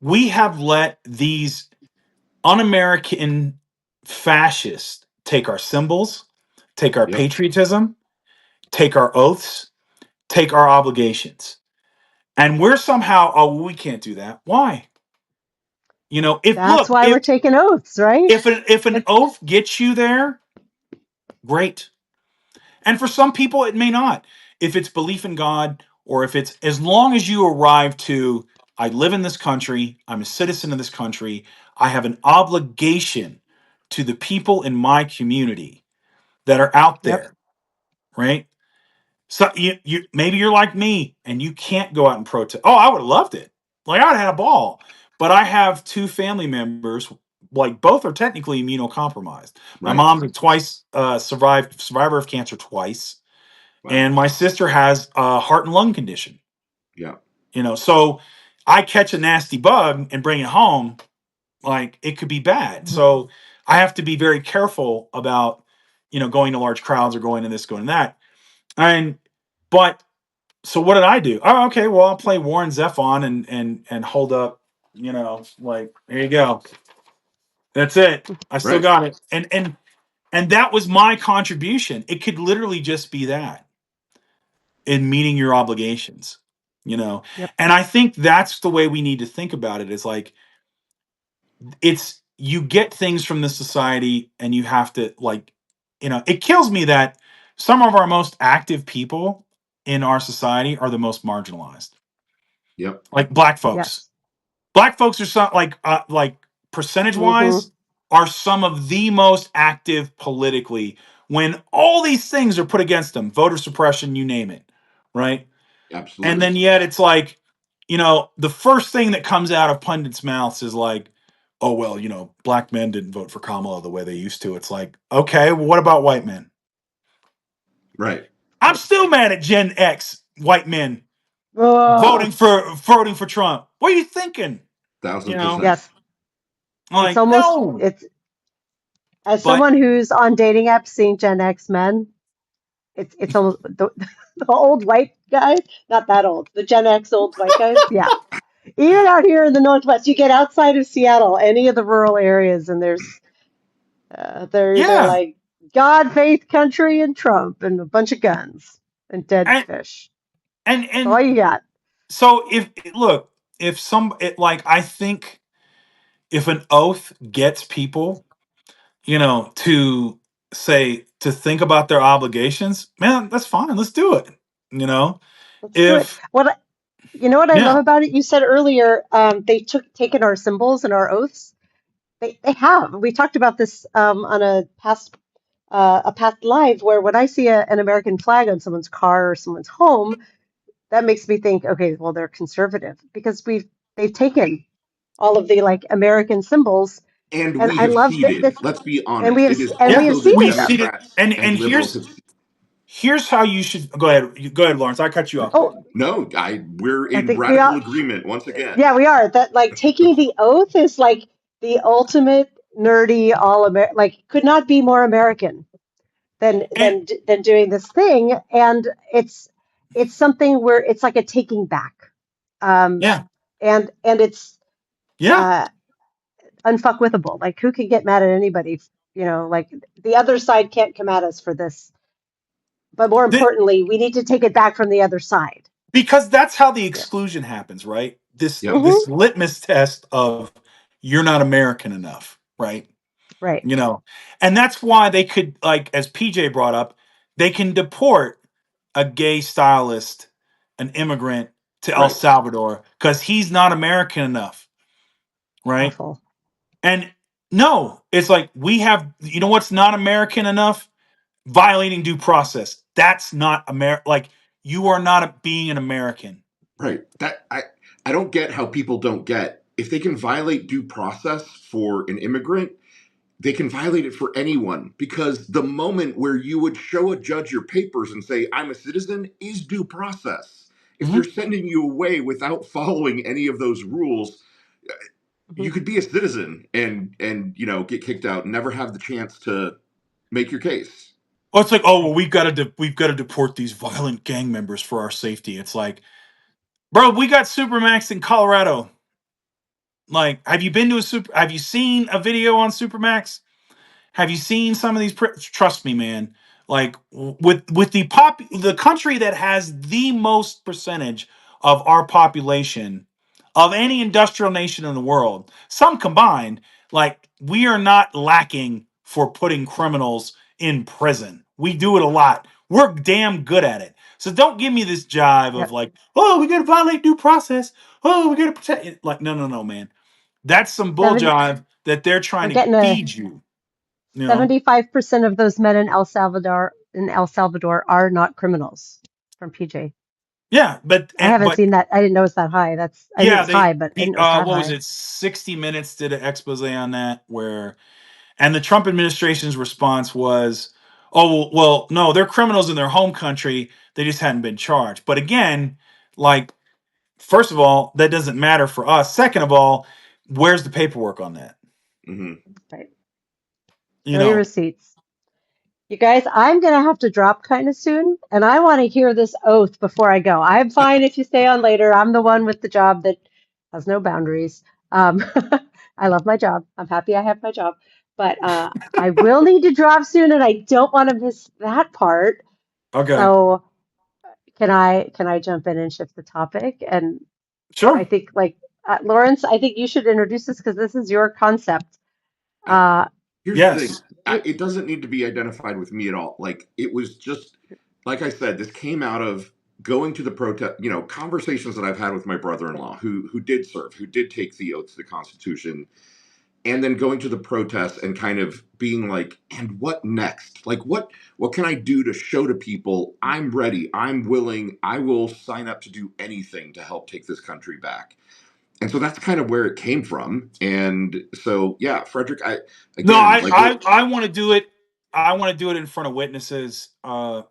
We have let these un-American fascists take our symbols, take our Yep. patriotism, take our oaths, take our obligations. And we're somehow, oh, we can't do that. Why? If That's look, why we're taking oaths, right? if an oath gets you there, great. And for some people, it may not. If it's belief in God, or if it's as long as you arrive to, I live in this country, I'm a citizen of this country, I have an obligation to the people in my community that are out Yep. there, right? So you maybe you're like me and you can't go out and protest. Oh, I would have loved it. Like I would have had a ball. But I have two family members, like both are technically immunocompromised. My Right. mom twice survivor of cancer twice, Wow. and my sister has a heart and lung condition. Yeah. So I catch a nasty bug and bring it home, like it could be bad. So I have to be very careful about going to large crowds or going to this, going to that. But so what did I do? Oh, okay. Well, I'll play Warren Zevon and hold up, like here you go. That's it. I still Right. got it. And that was my contribution. It could literally just be that in meeting your obligations, Yep. And I think that's the way we need to think about it. Is like it's you get things from the society and you have to it kills me that some of our most active people in our society are the most marginalized, Yep. like black folks. Yes. Black folks are some like percentage Mm-hmm. wise are some of the most active politically when all these things are put against them, voter suppression, you name it, right? And Absolutely. then yet it's like, the first thing that comes out of pundits' mouths is like, oh, well, black men didn't vote for Kamala the way they used to. It's like, okay, well, what about white men? Right. I'm still mad at Gen X white men Oh, voting for Trump. What are you thinking? You know, 1,000%. yes. I'm It's like, almost no. it's as But someone who's on dating apps seeing Gen X men, it's almost the old white guys, not that old, the Gen X old white guys. Yeah. Even out here in the Northwest, you get outside of Seattle, any of the rural areas, and they're either yeah, like God, faith, country, and Trump, and a bunch of guns and dead and fish. and That's all and you got. so I think if an oath gets people, to think about their obligations, man, that's fine. Let's do it. You know, Let's do it. if You know what I love yeah, about it? You said earlier they taken our symbols and our oaths. They have. We talked about this on a past live where when I see an American flag on someone's car or someone's home, that makes me think, okay, well they're conservative because they've taken all of the like American symbols, And and we I have love seeded. this, Let's be and we honest. have It is and we yeah, have also the we seeded them. see it. Democrats And and liberals have. here's how you should go ahead. Go ahead, Lawrence. I cut you off. Oh, No, we're I in think we radical are. agreement once again. Yeah, we are. That like taking the oath is like the ultimate nerdy all Amer like could not be more American than And doing this thing, and it's something where it's like a taking back, um, yeah, and it's yeah. uh, unfuckwithable. Like who can get mad at anybody? You know, like the other side can't come at us for this. But more The, importantly, we need to take it back from the other side. because that's how the Yeah. exclusion happens, right? This Yep. Hmm. this litmus test of you're not American enough, right? Right. You know, and that's why they could, like, as PJ brought up, they can deport a gay stylist, an immigrant, to El Right. Salvador because he's not American enough, right? Awful. And no, it's like we have, you know what's not American enough? Violating due process. That's not Like, you are not being an American. Right. I don't get how people don't get if they can violate due process for an immigrant, they can violate it for anyone because the moment where you would show a judge your papers and say I'm a citizen is due process. If they're Mhm. sending you away without following any of those rules, Hmm. you could be a citizen and get kicked out and never have the chance to make your case. Well, it's like, oh well, Right. we've got to deport these violent gang members for our safety. It's like, bro, we got Supermax in Colorado. Like, have you been to a super? Have you seen a video on Supermax? Have you seen some of these? Trust me, man. Like, with the country that has the most percentage of our population of any industrial nation in the world, some combined, like, we are not lacking for putting criminals in prison. We do it a lot. We're damn good at it. So don't give me this jive of Yep. like, oh, we got to violate due process. Oh, we got to protect it. Like, no, no, no, man. That's some bull Seven. jive that they're We're trying to getting a feed you. You know, 75% of those men in El Salvador are not criminals from PJ. yeah, I haven't but seen that. I didn't know it's that high. I knew it yeah, was high, but I didn't know it was that what was high. it? 60 Minutes did an expose on that, where, and the Trump administration's response was, oh well, no, they're criminals in their home country. They just hadn't been charged. But again, like, first of all, that doesn't matter for us. Second of all, where's the paperwork on that? Hmm. Right. You Show your know, receipts. You guys, I'm going to have to drop kind of soon, and I want to hear this oath before I go. I'm fine if you stay on later. I'm the one with the job that has no boundaries. Um, I love my job. I'm happy I have my job, but I will need to drop soon, and I don't want to miss that part. okay, So can I jump in and shift the topic? And I sure, think like Lawrence, I think you should introduce this because this is your concept. Uh, Here's the thing. yes, It doesn't need to be identified with me at all. Like it was just, like I said, this came out of going to the protest. Conversations that I've had with my brother-in-law who did serve, who did take the oath to the Constitution, and then going to the protests and kind of being like, and what next? Like what can I do to show to people I'm ready, I'm willing, I will sign up to do anything to help take this country back. And so that's kind of where it came from. And so yeah, Frederic, I no, again like what I want to do it. I want to do it in front of witnesses,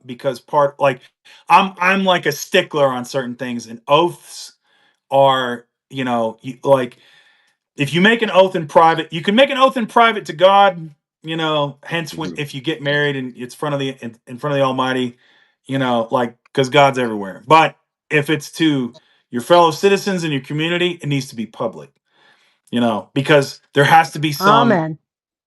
because like, I'm like a stickler on certain things, and oaths are, like, if you make an oath in private, you can make an oath in private to God. Hence, when Mhm. if you get married and it's in front of the Almighty, like, because God's everywhere. But if it's to your fellow citizens in your community, it needs to be public. Because Amen.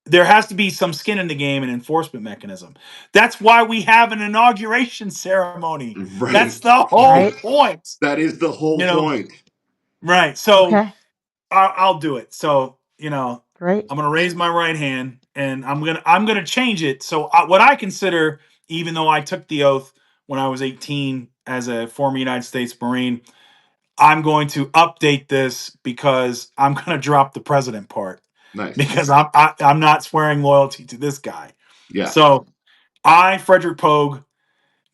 there has to be some skin in the game and enforcement mechanism. That's why we have an inauguration ceremony. That's Right. the whole Right. point. That is the whole You know, point. right? So Okay. I'll do it. So Great. I'm gonna raise my right hand, and I'm gonna change it. So what I consider, even though I took the oath when I was 18 as a former United States Marine, I'm going to update this because I'm gonna drop the president part Nice. because I'm not swearing loyalty to this guy. Yeah. So I, Frederic Poag,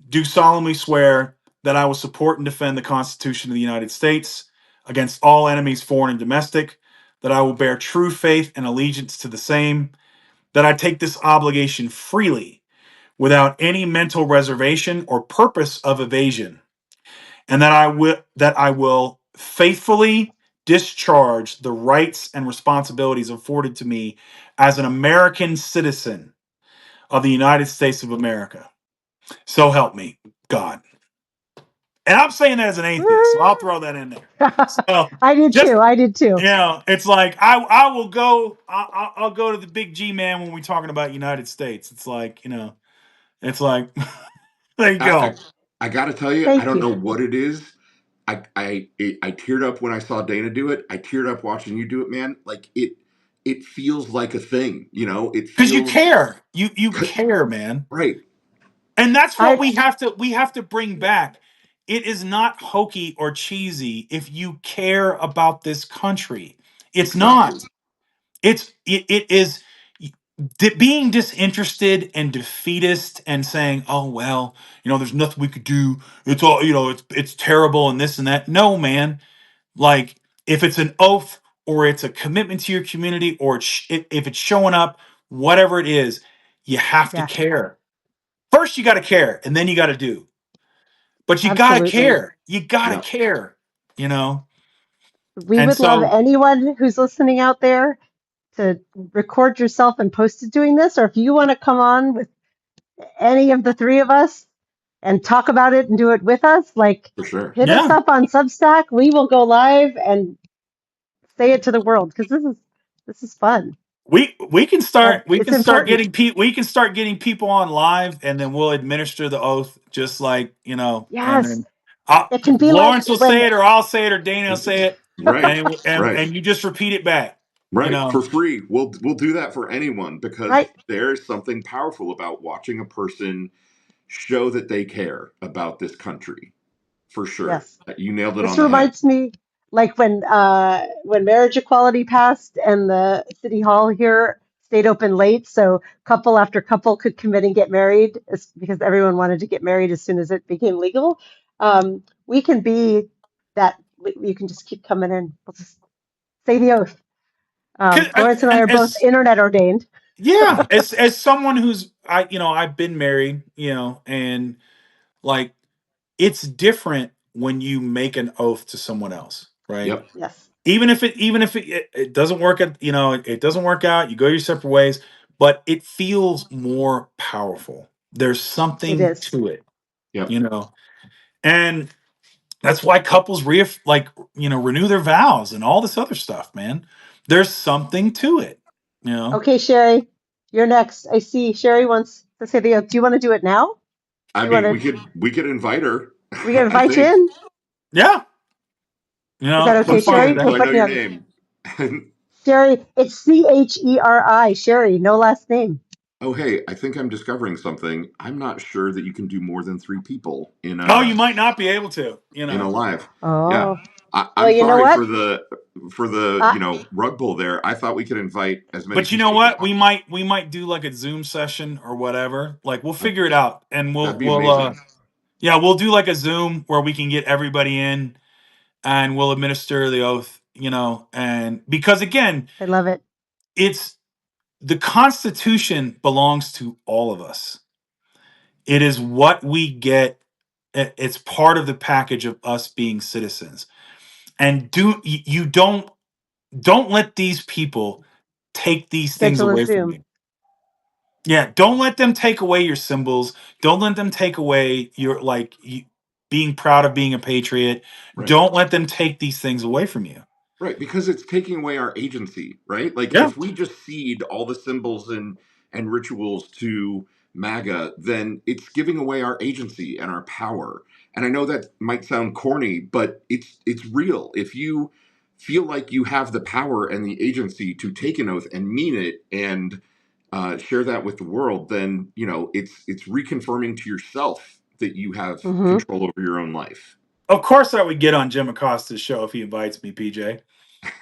do solemnly swear that I will support and defend the Constitution of the United States against all enemies, foreign and domestic, that I will bear true faith and allegiance to the same, that I take this obligation freely without any mental reservation or purpose of evasion, and that I will faithfully discharge the rights and responsibilities afforded to me as an American citizen of the United States of America. So help me, God. And I'm saying that as an atheist, so I'll throw that in there. So I did just too. I did too. it's like I will go. I'll go to the big G man when we're talking about United States. It's like it's like there you I, go. I got to tell you, I Thank don't you. know what it is. I teared up when I saw Dana do it. I teared up watching you do it, man. Like it feels like a thing, you know. It Because you feels care. You care, man. right. And that's what I we have to bring back. It is not hokey or cheesy if you care about this country. It's Exactly. not. It is being disinterested and defeatist and saying, "Oh well, there's nothing we could do. It's all, it's terrible and this and that." No, man. Like if it's an oath or it's a commitment to your community or if it's showing up, whatever it is, you have to yeah, care. First, you got to care, and then you got to do. But you got to absolutely. care. You got to Yeah, care. You know. We And would love so, anyone who's listening out there to record yourself and post it doing this, or if you want to come on with any of the three of us and talk about it and do it with us, like for sure. hit us yeah, up on Substack. We will go live and say it to the world because this is fun we can and start we it's can start important. getting we can start getting people on live, and then we'll administer the oath, just like and Yes, then it can be like Lawrence will when say it, or I'll say it, or Dana will say it, Right, right, and you just repeat it back. You right. know. For free. We'll do that for anyone because right. there's something powerful about watching a person show that they care about this country. For sure. Yes. You nailed it This on the head. reminds me, like when marriage equality passed and the city hall here stayed open late, so couple after couple could commit and get married because everyone wanted to get married as soon as it became legal. We can be that. You can just keep coming in. We'll just say the oath. 'Cause- Lawrence and I and are both internet ordained. yeah, as someone who's I've been married, and like it's different when you make an oath to someone else, right? Yep. Yes, Even if it doesn't work at it doesn't work out, you go your separate ways, but it feels more powerful. There's it something is. to it, Yep. you know, and that's why couples renew their vows and all this other stuff, man. There's something to it, you know. Okay, Sherry, you're next. I see Sherry wants to say the oath. Do you want to do it now? I Do you want mean, to? we could invite her. We can I invite you think. in. Yeah, Is that I'm okay, Post fine with Sherry? it We'll so I that. know put you your on. name. Sherry, it's Cheri. Sherry, no last name. Oh, hey, I think I'm discovering something. I'm not sure that you can do more than three people Oh, you might not be able to, in a live. Yeah. Oh, well, I'm you know sorry what? for the Uh, rug pull there. I thought we could invite as many but you people know as we what? want. We might do like a Zoom session or whatever. Like we'll figure it out, and That'd be amazing. yeah, we'll do like a Zoom where we can get everybody in, and we'll administer the oath. And because again, I love it. it's the Constitution belongs to all of us. It is what we get. It's part of the package of us being citizens. And you don't let these people take these things Schedule a away from Zoom. you. Yeah, don't let them take away your symbols. Don't let them take away your being proud of being a patriot. Right. Don't let them take these things away from you. Right, because it's taking away our agency, right? Like Yeah. if we just cede all the symbols and rituals to MAGA, then it's giving away our agency and our power. And I know that might sound corny, but it's real. If you feel like you have the power and the agency to take an oath and mean it and share that with the world, then it's reconfirming to yourself that you have Mm-hmm. control over your own life. Of course I would get on Jim Acosta's show if he invites me, PJ.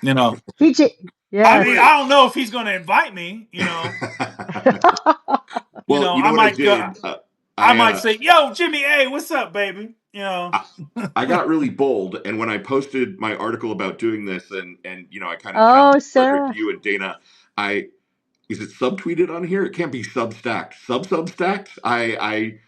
You know. PJ, I mean, yes. Right. I don't know if he's going to invite me. Well, you know I what I might go. did? I I might say, "Yo, Jimmy, hey, what's up, baby?" I I got really bold, and when I posted my article about doing this, and I kind of Oh, challenged Frederic, Sarah. you and Dana, I is it subtweeted on here? It can't be substacked. Substacked? I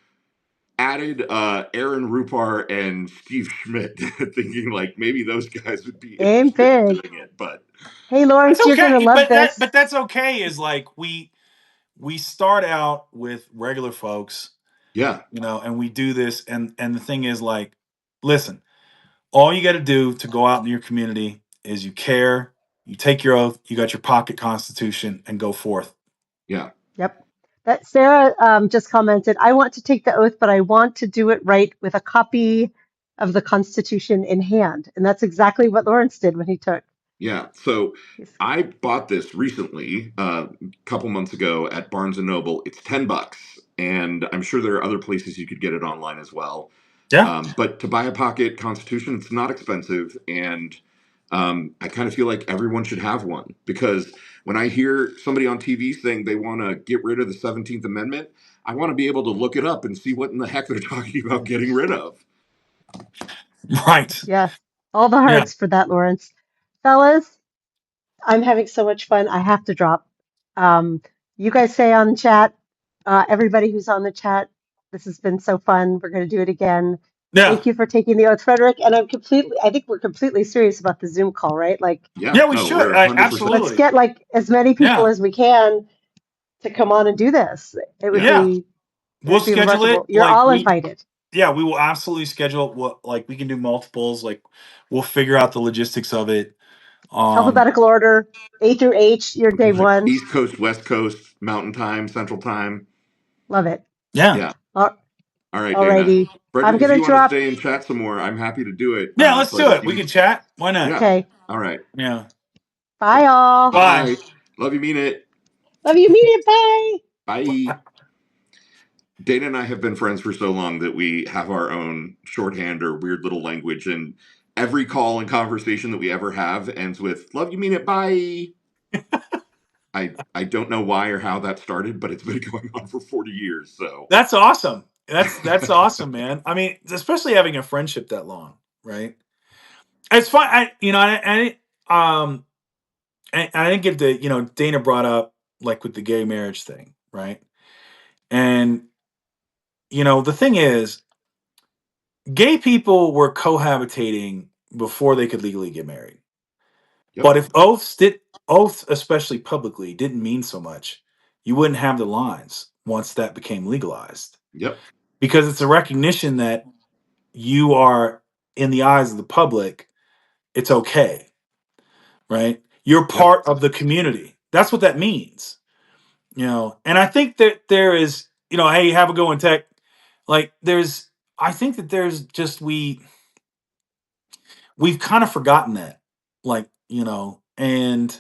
added Aaron Rupar and Steve Schmidt, thinking like maybe those guys would be Aim interested in big. doing it. But Hey, That's Lawrence, you're going to okay, love this. but that's okay. Is like we start out with regular folks, yeah, and we do this, and the thing is like, listen, all you got to do to go out in your community is you care, you take your oath, you got your pocket constitution, and go forth. yeah. Yep. That Sarah just commented, I want to take the oath, but I want to do it right with a copy of the Constitution in hand. And that's exactly what Lawrence did when he took. Yeah. So He's, I bought this recently, a couple months ago at Barnes and Noble. It's $10, and I'm sure there are other places you could get it online as well. Yeah. But to buy a pocket Constitution, it's not expensive, and I kind of feel like everyone should have one because when I hear somebody on TV saying they want to get rid of the 17th Amendment, I want to be able to look it up and see what in the heck they're talking about getting rid of. Right. yes, all the Yeah. hearts for that, Lawrence. Fellas, I'm having so much fun. I have to drop. You guys say on chat, everybody who's on the chat, this has been so fun. We're going to do it again. Yeah. Thank you for taking the oath, Frederic. And I think we're completely serious about the Zoom call, right? Like, Yeah, Yeah, we no, should. we're 100%. let's Absolutely. get like as many people Yeah. as we can to come on and do this. It would Yeah. Yeah. be it We'll would be schedule remarkable. it You're like all we invited. yeah, we will absolutely schedule what like we can do multiples, like we'll figure out the logistics of it. Um Alphabetical order, A through H, your day one. East Coast, West Coast, Mountain Time, Central Time. Love it. yeah. Yeah. All All right, Dana. righty. I'm Frederic, if gonna you want to drop. stay and chat some more, I'm happy to do it. Yeah, let's But do if it. We you, can chat. Why not? yeah. Okay. All right. Yeah. Bye all. Bye. Bye. Love you, mean it. Love you, mean it. Bye. Bye. Dana and I have been friends for so long that we have our own shorthand or weird little language, and every call and conversation that we ever have ends with "Love you, mean it, bye." I don't know why or how that started, but it's been going on for 40 years. So That's awesome. That's awesome, man. I mean, especially having a friendship that long, right? It's fun. I didn't get the, Dana brought up like with the gay marriage thing, right? And the thing is, gay people were cohabitating before they could legally get married. yep, But if oaths, especially publicly, didn't mean so much, you wouldn't have the lines once that became legalized. yep, Because it's a recognition that you are in the eyes of the public, it's okay, right? You're yep, part of the community. That's what that means. And I think that there is, hey, have a go in tech. Like I think that there's just we've kind of forgotten that. Like, and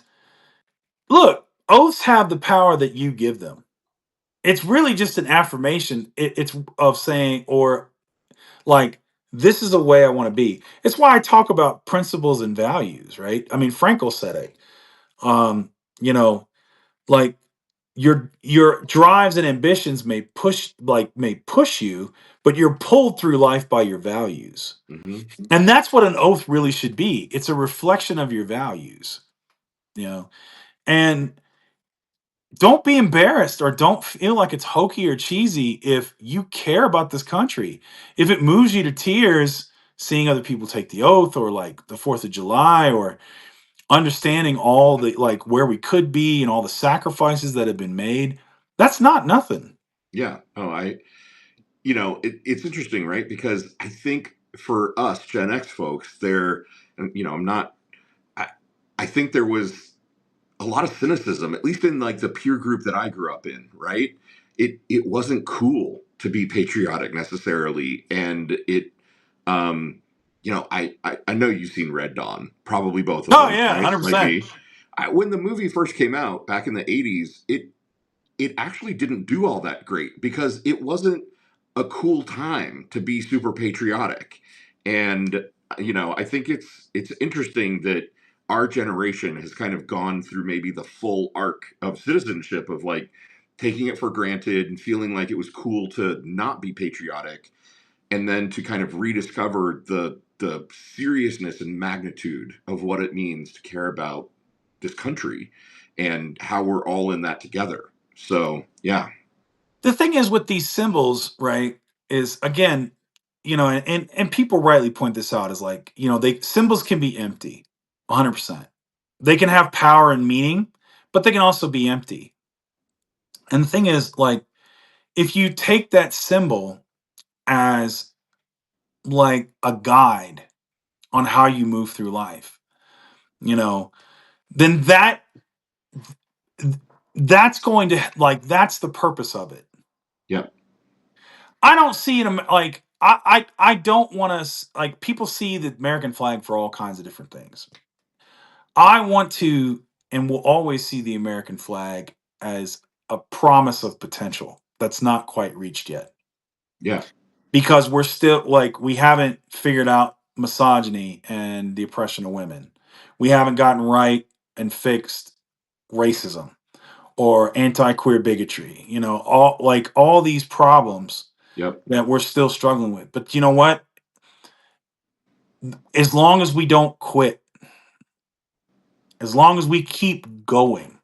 look, oaths have the power that you give them. It's really just an affirmation. It's of saying, or like, this is the way I want to be. It's why I talk about principles and values, right? I mean, Frankel said it. Um, you know, like your drives and ambitions may push you, but you're pulled through life by your values. hmm And that's what an oath really should be. It's a reflection of your values, you know. And don't be embarrassed or don't feel like it's hokey or cheesy if you care about this country. If it moves you to tears seeing other people take the oath, or like the 4th of July, or understanding all the like where we could be and all the sacrifices that have been made, that's not nothing. yeah. Oh, it's interesting, right? Because I think for us Gen X folks, and I'm not. I, I think there was a lot of cynicism, at least in like the peer group that I grew up in, right? It wasn't cool to be patriotic necessarily, and um, I know you've seen Red Dawn, probably both of Oh them, yeah, right? Like 100%. me. When the movie first came out back in the '80s, it actually didn't do all that great because it wasn't a cool time to be super patriotic. And I think it's interesting that our generation has kind of gone through maybe the full arc of citizenship of like taking it for granted and feeling like it was cool to not be patriotic, and then to kind of rediscover the seriousness and magnitude of what it means to care about this country and how we're all in that together. So yeah, The thing is with these symbols, right? is again, and people rightly point this out, is like, they symbols can be empty, 100%. They can have power and meaning, but they can also be empty. And the thing is, like, if you take that symbol as like a guide on how you move through life, you know, then that's going to, like, that's the purpose of it. Yep. I don't see it like, I don't want to, like, people see the American flag for all kinds of different things. I want to and will always see the American flag as a promise of potential that's not quite reached yet, Yeah. because we're still, like, we haven't figured out misogyny and the oppression of women. We haven't gotten right and fixed racism or anti-queer bigotry, all these problems Yep. that we're still struggling with. But you know what? As long as we don't quit, as long as we keep going,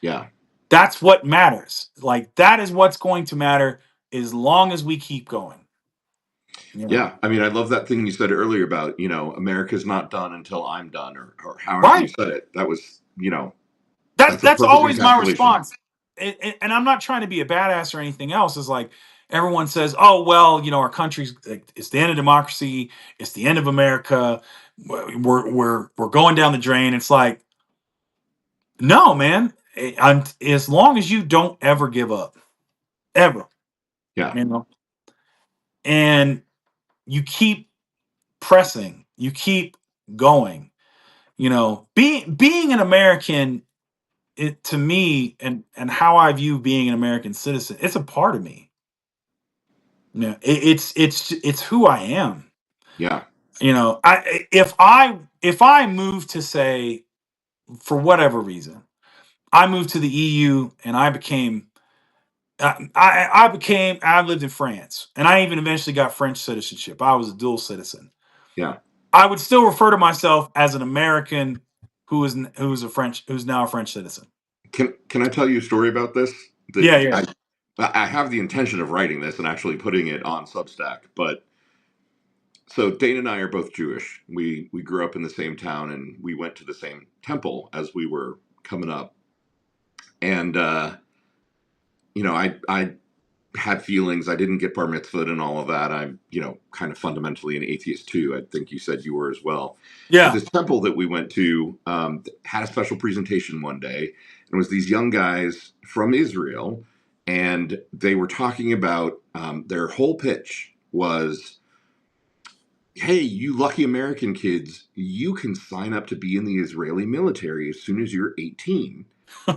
Yeah. that's what matters. Like, that is what's going to matter, as long as we keep going. Yeah. I mean, I love that thing you said earlier about, America's not done until I'm done, or however you Right. said it. That was, That's that's a that's perfect always my encapsulation. response. And I'm not trying to be a badass or anything else. Is like, everyone says, "Oh well, our country's, like, it's the end of democracy. It's the end of America. We're going down the drain." It's like, no, man. As long as you don't ever give up, ever, Yeah. you know, and you keep pressing, you keep going. Being an American, to me, and how I view being an American citizen, it's a part of me. It's who I am. Yeah. If I move to, say, for whatever reason, I moved to the EU and I lived in France, and I even eventually got French citizenship. I was a dual citizen. Yeah. I would still refer to myself as an American who's now a French citizen. Can I tell you a story about this? That Yeah, yeah, I have the intention of writing this and actually putting it on Substack. But so Dane and I are both Jewish. We grew up in the same town, and we went to the same temple as we were coming up. And I had feelings. I didn't get bar mitzvahed and all of that. I'm, kind of fundamentally an atheist too. I think you said you were as well. But yeah. this temple that we went to had a special presentation one day. And it was these young guys from Israel, and they were talking about their whole pitch was, hey, you lucky American kids, you can sign up to be in the Israeli military as soon as you're 18.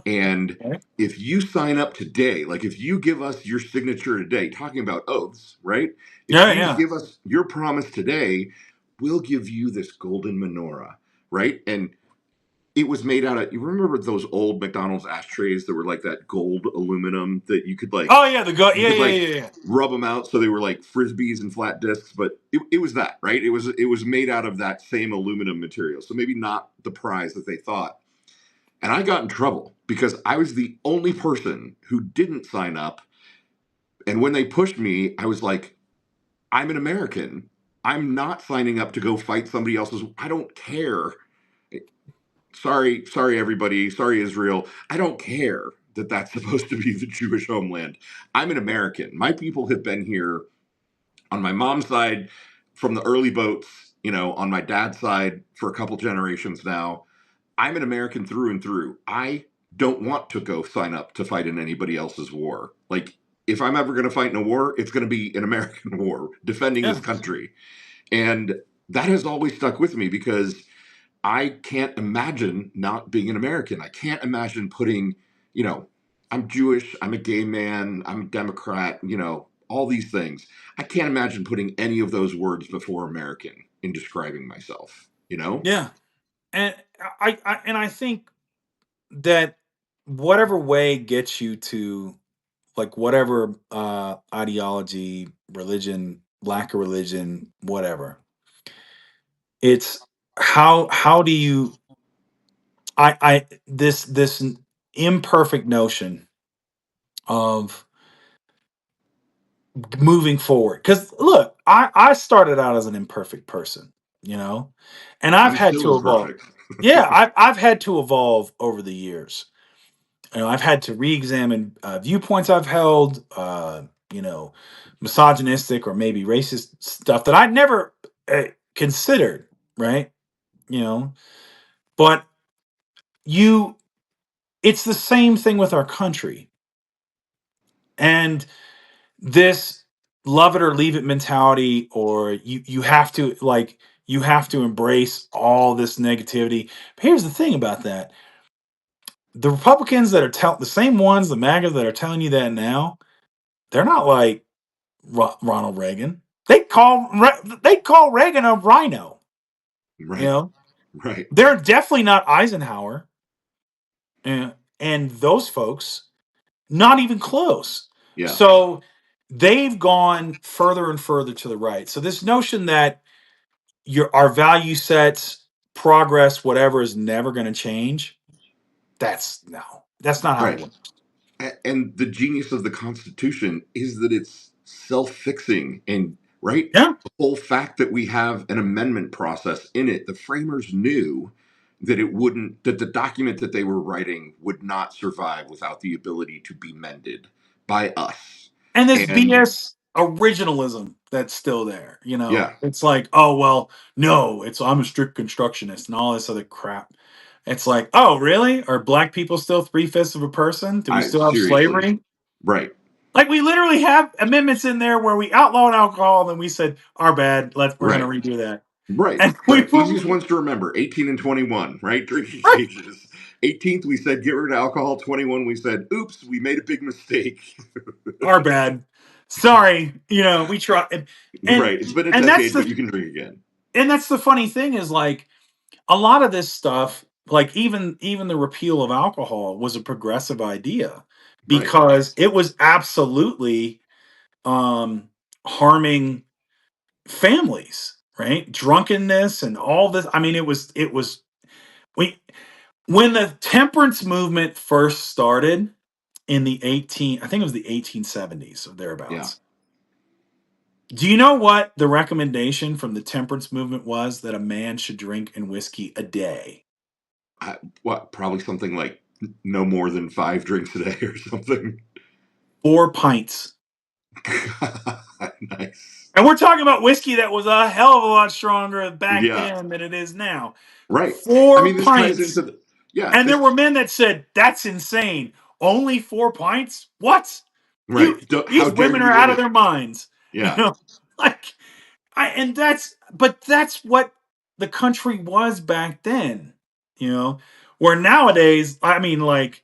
And Okay. if you sign up today, like if you give us your signature today, talking about oaths, right? If Yeah, you yeah. give us your promise today, we'll give you this golden menorah, right? And it was made out of, you remember those old McDonald's ashtrays that were like that gold aluminum that you could Oh yeah, you yeah, could yeah, like yeah, yeah. rub them out so they were like frisbees and flat discs, but it was that, right? It was made out of that same aluminum material. So maybe not the prize that they thought. And I got in trouble because I was the only person who didn't sign up. And when they pushed me, I was like, I'm an American. I'm not signing up to go fight somebody else's. I don't care. Sorry, everybody. Sorry, Israel. I don't care that that's supposed to be the Jewish homeland. I'm an American. My people have been here on my mom's side from the early boats, on my dad's side for a couple generations now. I'm an American through and through. I don't want to go sign up to fight in anybody else's war. Like, if I'm ever going to fight in a war, it's going to be an American war defending this Yeah. country. And that has always stuck with me because I can't imagine not being an American. I can't imagine putting, you know, I'm Jewish, I'm a gay man, I'm a Democrat, all these things. I can't imagine putting any of those words before American in describing myself, you know? Yeah. And I think that whatever way gets you to, like, whatever ideology, religion, lack of religion, whatever, it's how do you, I this imperfect notion of moving forward. Because look, I started out as an imperfect person, you know, and I've I'm had still to evolve. imperfect. Yeah, I've had to evolve over the years. You know, I've had to re-examine viewpoints I've held, you know, misogynistic or maybe racist stuff that I'd never considered, right? You know, but you, it's the same thing with our country. And this love it or leave it mentality, or you have to like, you have to embrace all this negativity. But here's the thing about that. The Republicans that are the same ones, the MAGA that are telling you that now, they're not like Ronald Reagan. They call Reagan a rhino. You Right. know, Right. they're definitely not Eisenhower, and those folks not even close. Yeah. So they've gone further and further to the right. So this notion that our value sets, progress, whatever is never going to change. That's no. That's not how it Right. works. And the genius of the Constitution is that it's self-fixing, and right, Yeah. the whole fact that we have an amendment process in it, the framers knew that it wouldn't, that the document that they were writing would not survive without the ability to be mended by us. And this And BS originalism that's still there, you know. yeah, It's like, oh well, no, it's I'm a strict constructionist and all this other crap. It's like, oh really? Are black people still 3/5 of a person? Do we I still have seriously, slavery? right, Like we literally have amendments in there where we outlawed alcohol, and then we said, our bad, we're gonna right, redo that. right, And we right. were Easiest ones to remember: 18 and 21, right? Drinking right, ages. 18th, we said get rid of alcohol. 21, we said, oops, we made a big mistake. our bad. Sorry, you know, we tried and Right. It's been a and that's decade, the but you can drink again. funny thing is like a lot of this stuff, like even the repeal of alcohol was a progressive idea Right. because it was absolutely um harming families, right? Drunkenness and all this. I mean, it was we when the temperance movement first started in the 18 I think it was the 1870s or Yeah. thereabouts. Do you know what the recommendation from the temperance movement was? That a man should drink in whiskey a day? What? Probably something like no more than 5 drinks a day or something. 4 pints. Nice. And we're talking about whiskey that was a hell of a lot stronger back Yeah. then than it is now. Right. I Four mean, this ties pints. into the, yeah, And there this, were men that said, that's insane. Only 4 pints? What? right. You How these dare women you are out of limit? their minds. You Yeah. know, like and that's what the country was back then, you know. Where nowadays, I mean, like,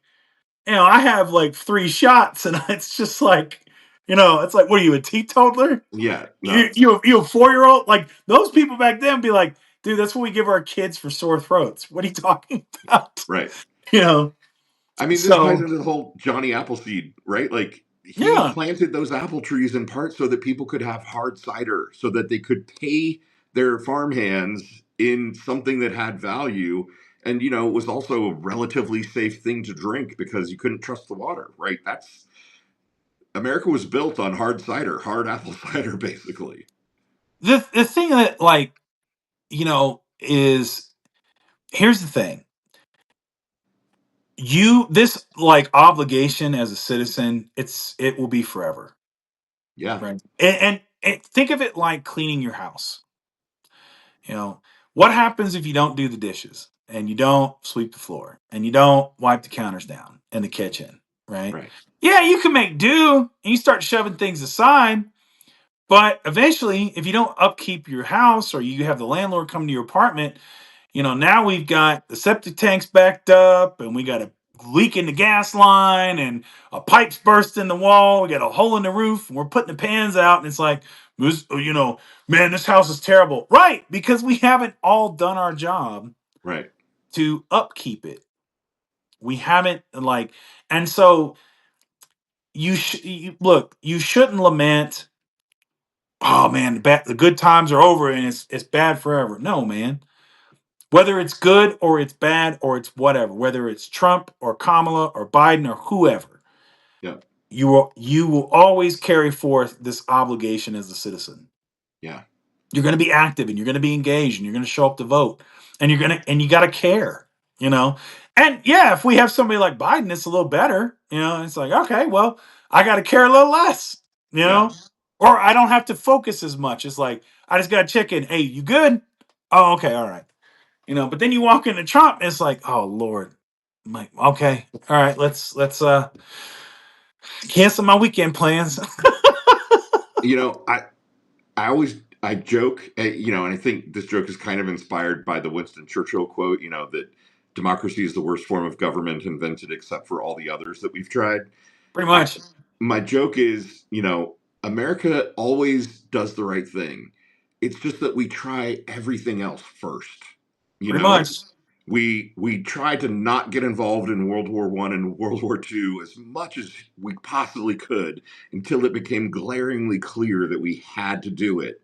you know, I have like 3 shots, and it's just like, you know, it's like, what are you, a teetotaler? Yeah. You No. you a 4-year-old? Like those people back then be like, dude, that's what we give our kids for sore throats. What are you talking about? Right. You know. I mean, this ties So into the whole Johnny Appleseed, right? Like, he yeah, planted those apple trees in part so that people could have hard cider, so that they could pay their farmhands in something that had value. And, it was also a relatively safe thing to drink because you couldn't trust the water, right? America was built on hard cider, hard apple cider, basically. the thing that, like, you know, is, here's the thing. You this like obligation as a citizen, it will be forever, Yeah, right? And think of it like cleaning your house. You know, what happens if you don't do the dishes and you don't sweep the floor and you don't wipe the counters down in the kitchen, right? right, Yeah, you can make do and you start shoving things aside, but eventually, if you don't upkeep your house or you have the landlord come to your apartment, you know, now we've got the septic tanks backed up and we got a leak in the gas line and a pipe's burst in the wall. We got a hole in the roof and we're putting the pans out. And it's like, you know, man, this house is terrible. Right. Because we haven't all done our job right. to upkeep it. We haven't, like, and so look, you shouldn't lament, oh man, the good times are over and it's bad forever. No, man. Whether it's good or it's bad or it's whatever, whether it's Trump or Kamala or Biden or whoever, Yeah, you will always carry forth this obligation as a citizen. Yeah. You're going to be active and you're going to be engaged and you're going to show up to vote and you got to care, you know. And yeah, if we have somebody like Biden, it's a little better, you know. It's like, okay, well, I got to care a little less, you Yeah. know, or I don't have to focus as much. It's like I just got to check in. Hey, you good? Oh, okay, all right, you know. But then you walk into Trump, and it's like, oh Lord, I'm like, okay, all right, let's cancel my weekend plans. You know, I always I joke, you know, and I think this joke is kind of inspired by the Winston Churchill quote, you know, that democracy is the worst form of government invented except for all the others that we've tried. Pretty I, much, my joke is, you know, America always does the right thing. It's just that we try everything else first. You pretty know, much. we tried to not get involved in World War I and World War II as much as we possibly could until it became glaringly clear that we had to do it.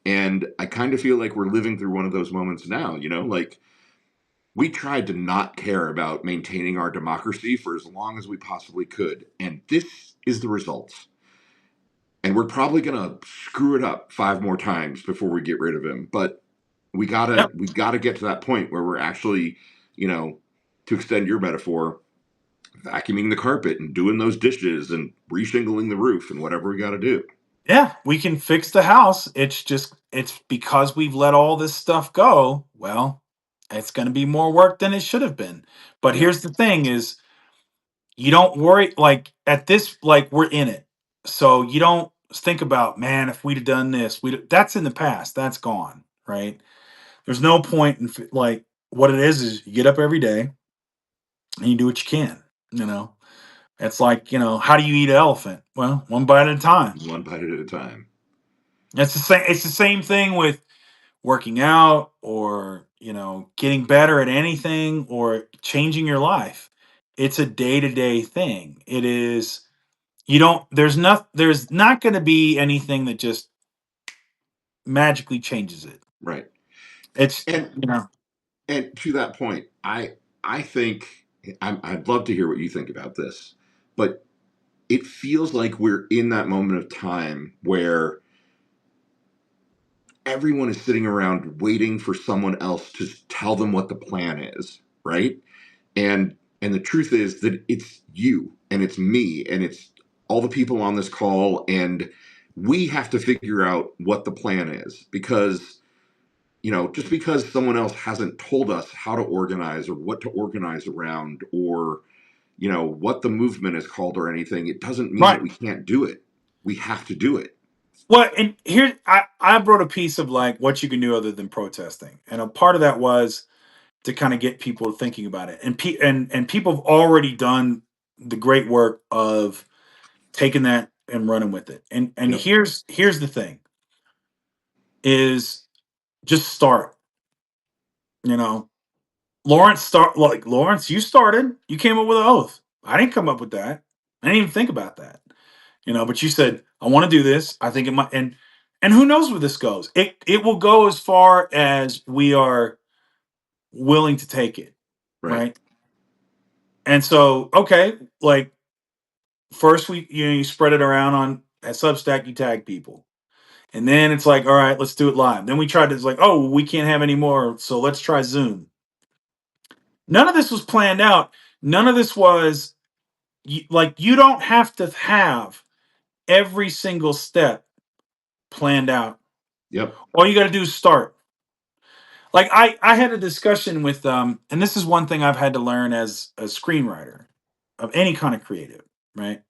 And I kind of feel like we're living through one of those moments now, you know, like we tried to not care about maintaining our democracy for as long as we possibly could. And this is the results. And we're probably going to screw it up 5 more times before we get rid of him. But Yep. we gotta get to that point where we're actually, you know, to extend your metaphor, vacuuming the carpet and doing those dishes and reshingling the roof and whatever we got to do. Yeah, we can fix the house. It's because we've let all this stuff go. Well, it's going to be more work than it should have been. But Yeah. here's the thing is you don't worry like at this like we're in it. So you don't think about, man, if we'd have done this, that's in the past. That's gone, right? There's no point in like what it is you get up every day and you do what you can, you know. It's like, you know, how do you eat an elephant? Well, one bite at a time. One bite at a time. It's the same thing with working out or, you know, getting better at anything or changing your life. It's a day-to-day thing. It is you don't there's not going to be anything that just magically changes it. Right. It's, And you know, to that point, I think I'd love to hear what you think about this, but it feels like we're in that moment of time where everyone is sitting around waiting for someone else to tell them what the plan is, right? And the truth is that it's you and it's me and it's all the people on this call, and we have to figure out what the plan is, because you know, just because someone else hasn't told us how to organize or what to organize around, or you know what the movement is called or anything, it doesn't mean that right. we can't do it. We have to do it. Well, and here I wrote a piece of like what you can do other than protesting. And a part of that was to kind of get people thinking about it. And people have already done the great work of taking that and running with it. And Yep. here's the thing is just start. You know, Lawrence, you started. You came up with an oath. I didn't come up with that. I didn't even think about that. You know, but you said, I want to do this. I think it might and who knows where this goes. It will go as far as we are willing to take it. Right. Right. And so, okay, like first you spread it around on at Substack, you tag people. And then it's like, all right, let's do it live. Then we tried to, it's like, oh, we can't have any more. So let's try Zoom. None of this was planned out. None of this was like, you don't have to have every single step planned out. Yep. All you got to do is start. Like I had a discussion with, and this is one thing I've had to learn as a screenwriter of any kind of creative, right?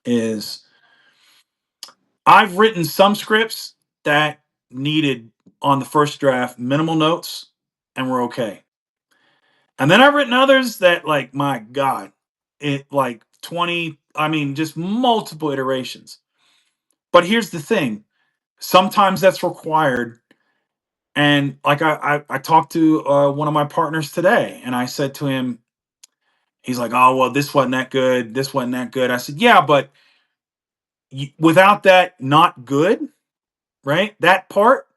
Is I've written some scripts that needed on the first draft minimal notes and were okay. And then I've written others that like my God, it like 20, I mean, just multiple iterations. But here's the thing. Sometimes that's required. And like I talked to one of my partners today and I said to him, he's like, oh, well, this wasn't that good. This wasn't that good. I said, yeah, but without that not good, right? That part,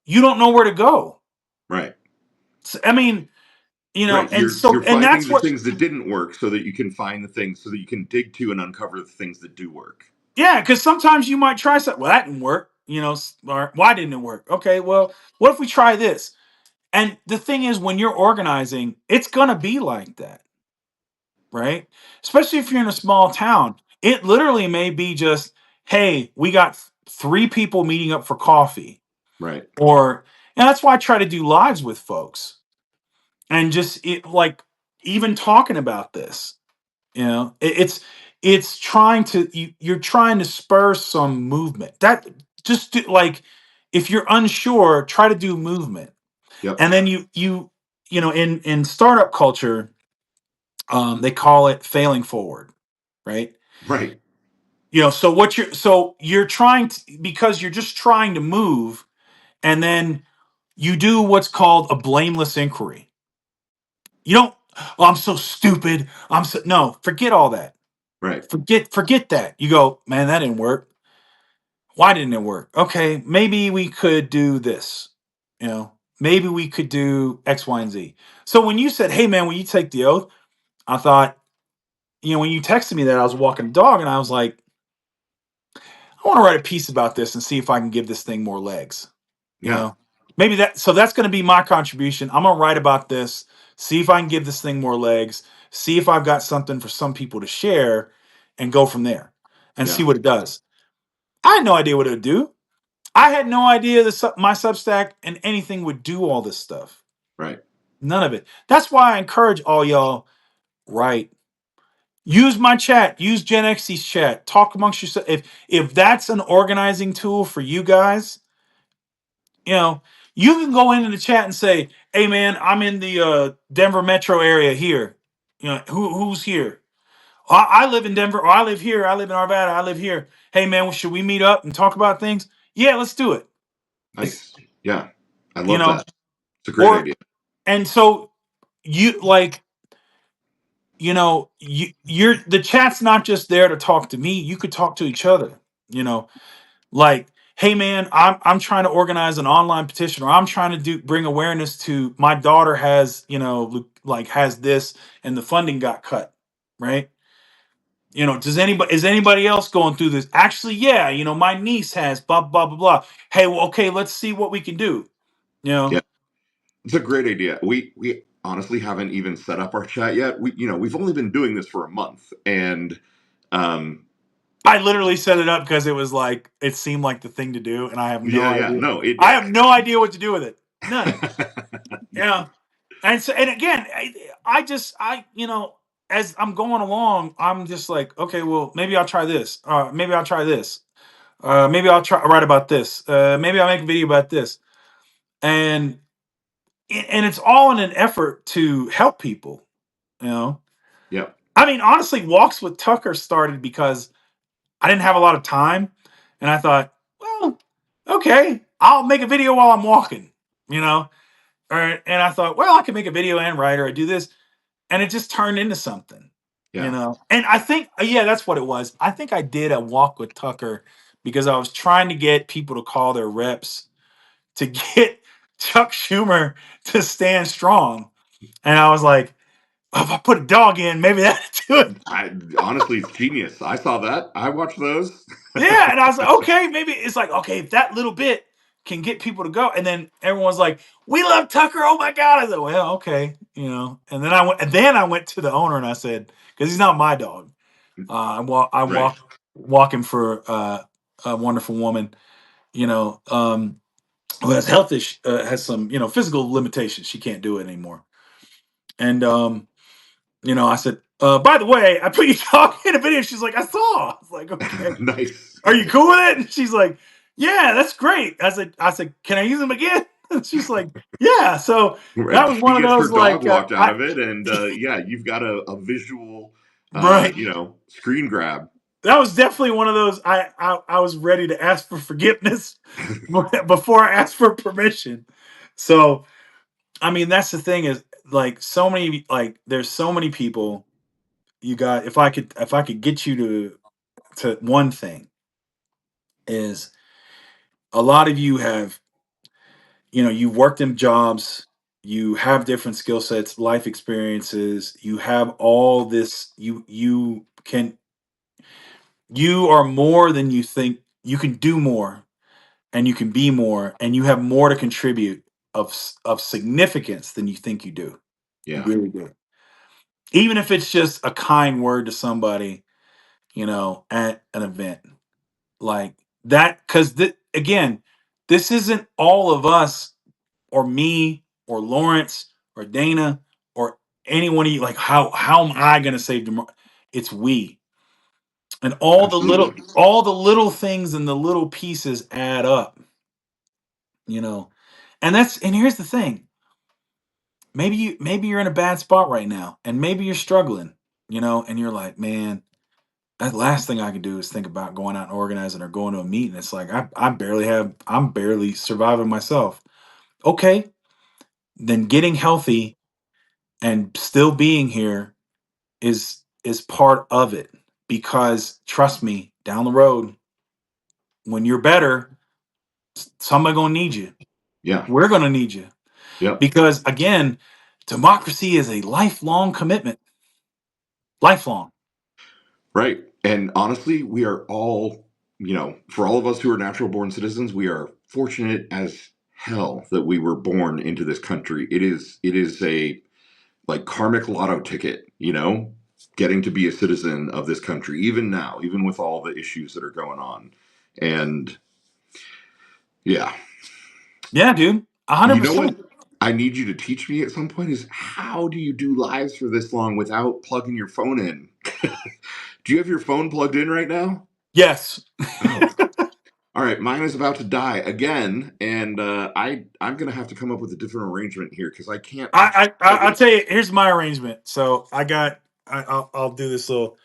you don't know where to go. Right. I mean, Right. and You're so and finding that's the what. things that didn't work so that you can find the things so that you can dig to and uncover the things that do work. Yeah, because sometimes you might try something. Well, that didn't work. Or why didn't it work? Okay, well, what if we try this? And the thing is, when you're organizing, it's gonna be like that, right? Especially if you're in a small town. It literally may be just, hey, we got three people meeting up for coffee, Right. or and that's why I try to do lives with folks and just like even talking about this. It's trying to you're trying to spur some movement. That just like if you're unsure, try to do movement. Yep. And then in startup culture, they call it failing forward, right? Right. So you're trying to, because you're just trying to move, and then you do what's called a blameless inquiry. You don't, oh, I'm so stupid. No, forget all that. Right. Forget that. You go, man, that didn't work. Why didn't it work? Okay, maybe we could do this. Maybe we could do X, Y, and Z. So when you said, hey man, when you take the oath, I thought, when you texted me that, I was walking the dog and I was like, I want to write a piece about this and see if I can give this thing more legs. You Yeah. know, maybe so that's going to be my contribution. I'm going to write about this, see if I can give this thing more legs, see if I've got something for some people to share, and go from there and see Yeah. what it does. I had no idea what it would do. I had no idea my Substack and anything would do all this stuff. Right. None of it. That's why I encourage all y'all, write. Use my chat. Use Gen X's chat. Talk amongst yourself. If that's an organizing tool for you guys, you know, you can go into the chat and say, "Hey, man, I'm in the Denver metro area here. Who's here? I live in Denver, or I live here. I live in Arvada. I live here. Hey, man, should we meet up and talk about things? Yeah, let's do it. It's Nice. Yeah. I you love know, that. It's a great or idea. and so you like." You're the chat's not just there to talk to me. You could talk to each other. You know, like, hey man, I'm trying to organize an online petition, or I'm trying to bring awareness to my daughter has, like has this, and the funding got cut, right? Is anybody else going through this? Actually, yeah, my niece has blah blah blah blah. Hey, well, okay, let's see what we can do. You Yeah. know, It's a great idea. We honestly haven't even set up our chat yet. We've only been doing this for a month, and um, I literally set it up because it was like it seemed like the thing to do, and I have no yeah, idea. no, I have no idea what to do with it. None. yeah, Yeah. And again, as I'm going along, I'm just like, okay, well, maybe I'll try this. Maybe I'll try this. Maybe I'll try write about this. Maybe I'll make a video about this. And and it's all in an effort to help people. You know, yep, I mean, honestly, Walks with Tucker started because I didn't have a lot of time, and I thought, well, okay, I'll make a video while I'm walking. You know, and I thought, well, I can make a video and write, or I do this, and it just turned into something. yeah, And I think, yeah, that's what it was. I think I did a walk with Tucker because I was trying to get people to call their reps to get Chuck Schumer to stand strong, and I was like, oh, if I put a dog in, maybe that'd do it. I honestly, it's genius. I saw that. I watched those. Yeah, and I was like, okay, maybe it's like, okay, if that little bit can get people to go, and then everyone's like, we love Tucker. Oh my god! I said, well, okay, And then I went to the owner and I said, because he's not my dog. I Right. walk him for a wonderful woman, who has health issues, has some physical limitations. She can't do it anymore, and I said, by the way, I put you talking in a video. She's like, I saw. I was like, okay. Nice. Are you cool with it? And she's like, yeah, that's great. I said, can I use them again? And she's like, yeah. So Right. that was She one of gets her those dog like, walked out of it, and yeah, you've got a visual, right. screen grab. That was definitely one of those. I was ready to ask for forgiveness before I asked for permission. So I mean, that's the thing is like so many there's so many people. You got if I could get you to one thing is a lot of you have you've worked in jobs, you have different skill sets, life experiences, you have all this, you are more than you think. You can do more, and you can be more, and you have more to contribute of significance than you think you do. You Yeah. really do. Even if it's just a kind word to somebody, at an event like that. Because again, this isn't all of us or me or Lawrence or Dana or anyone of you. Like, how am I going to save tomorrow? It's we. And Absolutely. all the little things and the little pieces add up, you know. And here's the thing. Maybe you're in a bad spot right now, and maybe you're struggling, and you're like, man, that last thing I can do is think about going out and organizing or going to a meeting. It's like I'm barely surviving myself. Okay, then getting healthy and still being here is part of it, because trust me, down the road, when you're better, somebody gonna need you. Yeah. We're gonna need you, Yep. because again, democracy is a lifelong commitment. Lifelong. Right. And honestly, we are all, for all of us who are natural born citizens, we are fortunate as hell that we were born into this country. It is a like karmic lotto ticket, getting to be a citizen of this country, even now, even with all the issues that are going on. And yeah. Yeah, dude. You know 100%. what I need you to teach me at some point is how do you do lives for this long without plugging your phone in? Do you have your phone plugged in right now? Yes. Oh, all right. Mine is about to die again, and I'm gonna have to come up with a different arrangement here because I can't actually plug I'll it. tell you. Here's my arrangement. So I'll do this little.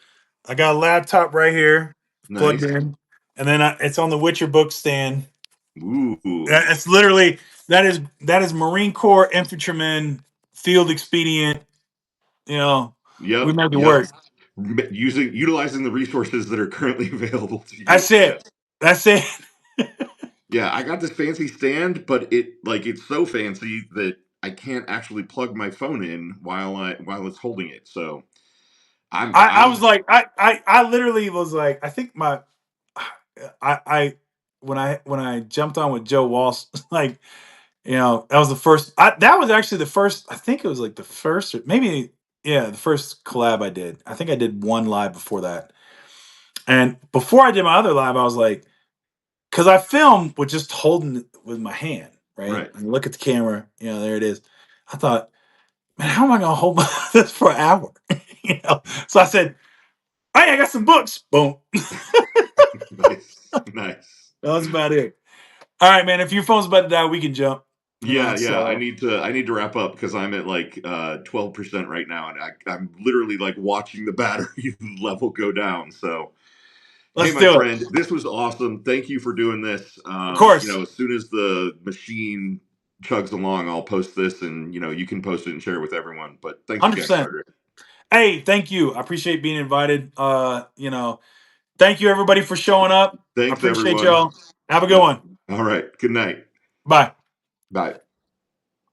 I got a laptop right here plugged Nice. in, and then it's on the Witcher book stand. Ooh. It's literally that is Marine Corps infantryman field expedient. You know, we Yep. make it Yep. work. Utilizing the resources that are currently available to you. That's it. Yes. That's it. Yeah, I got this fancy stand, but it's so fancy that I can't actually plug my phone in while it's holding it. So I'm I was I'm like, I literally was like, I think I when I jumped on with Joe Walsh, like, that was the first. That was actually the first. I think it was like the first, or maybe, yeah, the first collab I did. I think I did one live before that, and before I did my other live, I was like, because I filmed with just holding it with my hand, right, right. and look at the camera. There it is. I thought, man, how am I gonna hold this for an hour? So I said, hey, I got some books. Boom. Nice. Nice. That was about it. All right, man. If your phone's about to die, we can jump. Yeah, yeah. I So need to wrap up because I'm at like 12% right now, and I'm literally like watching the battery level go down. So hey, let's my do it. friend, this was awesome. Thank you for doing this. Of course. As soon as the machine chugs along, I'll post this, and you can post it and share it with everyone. But thanks again, 100%. Frederick. Hey, thank you. I appreciate being invited. Thank you everybody for showing up. I Thanks, appreciate everyone. y'all. Have a good Yep. one. All right. Good night. Bye. Bye.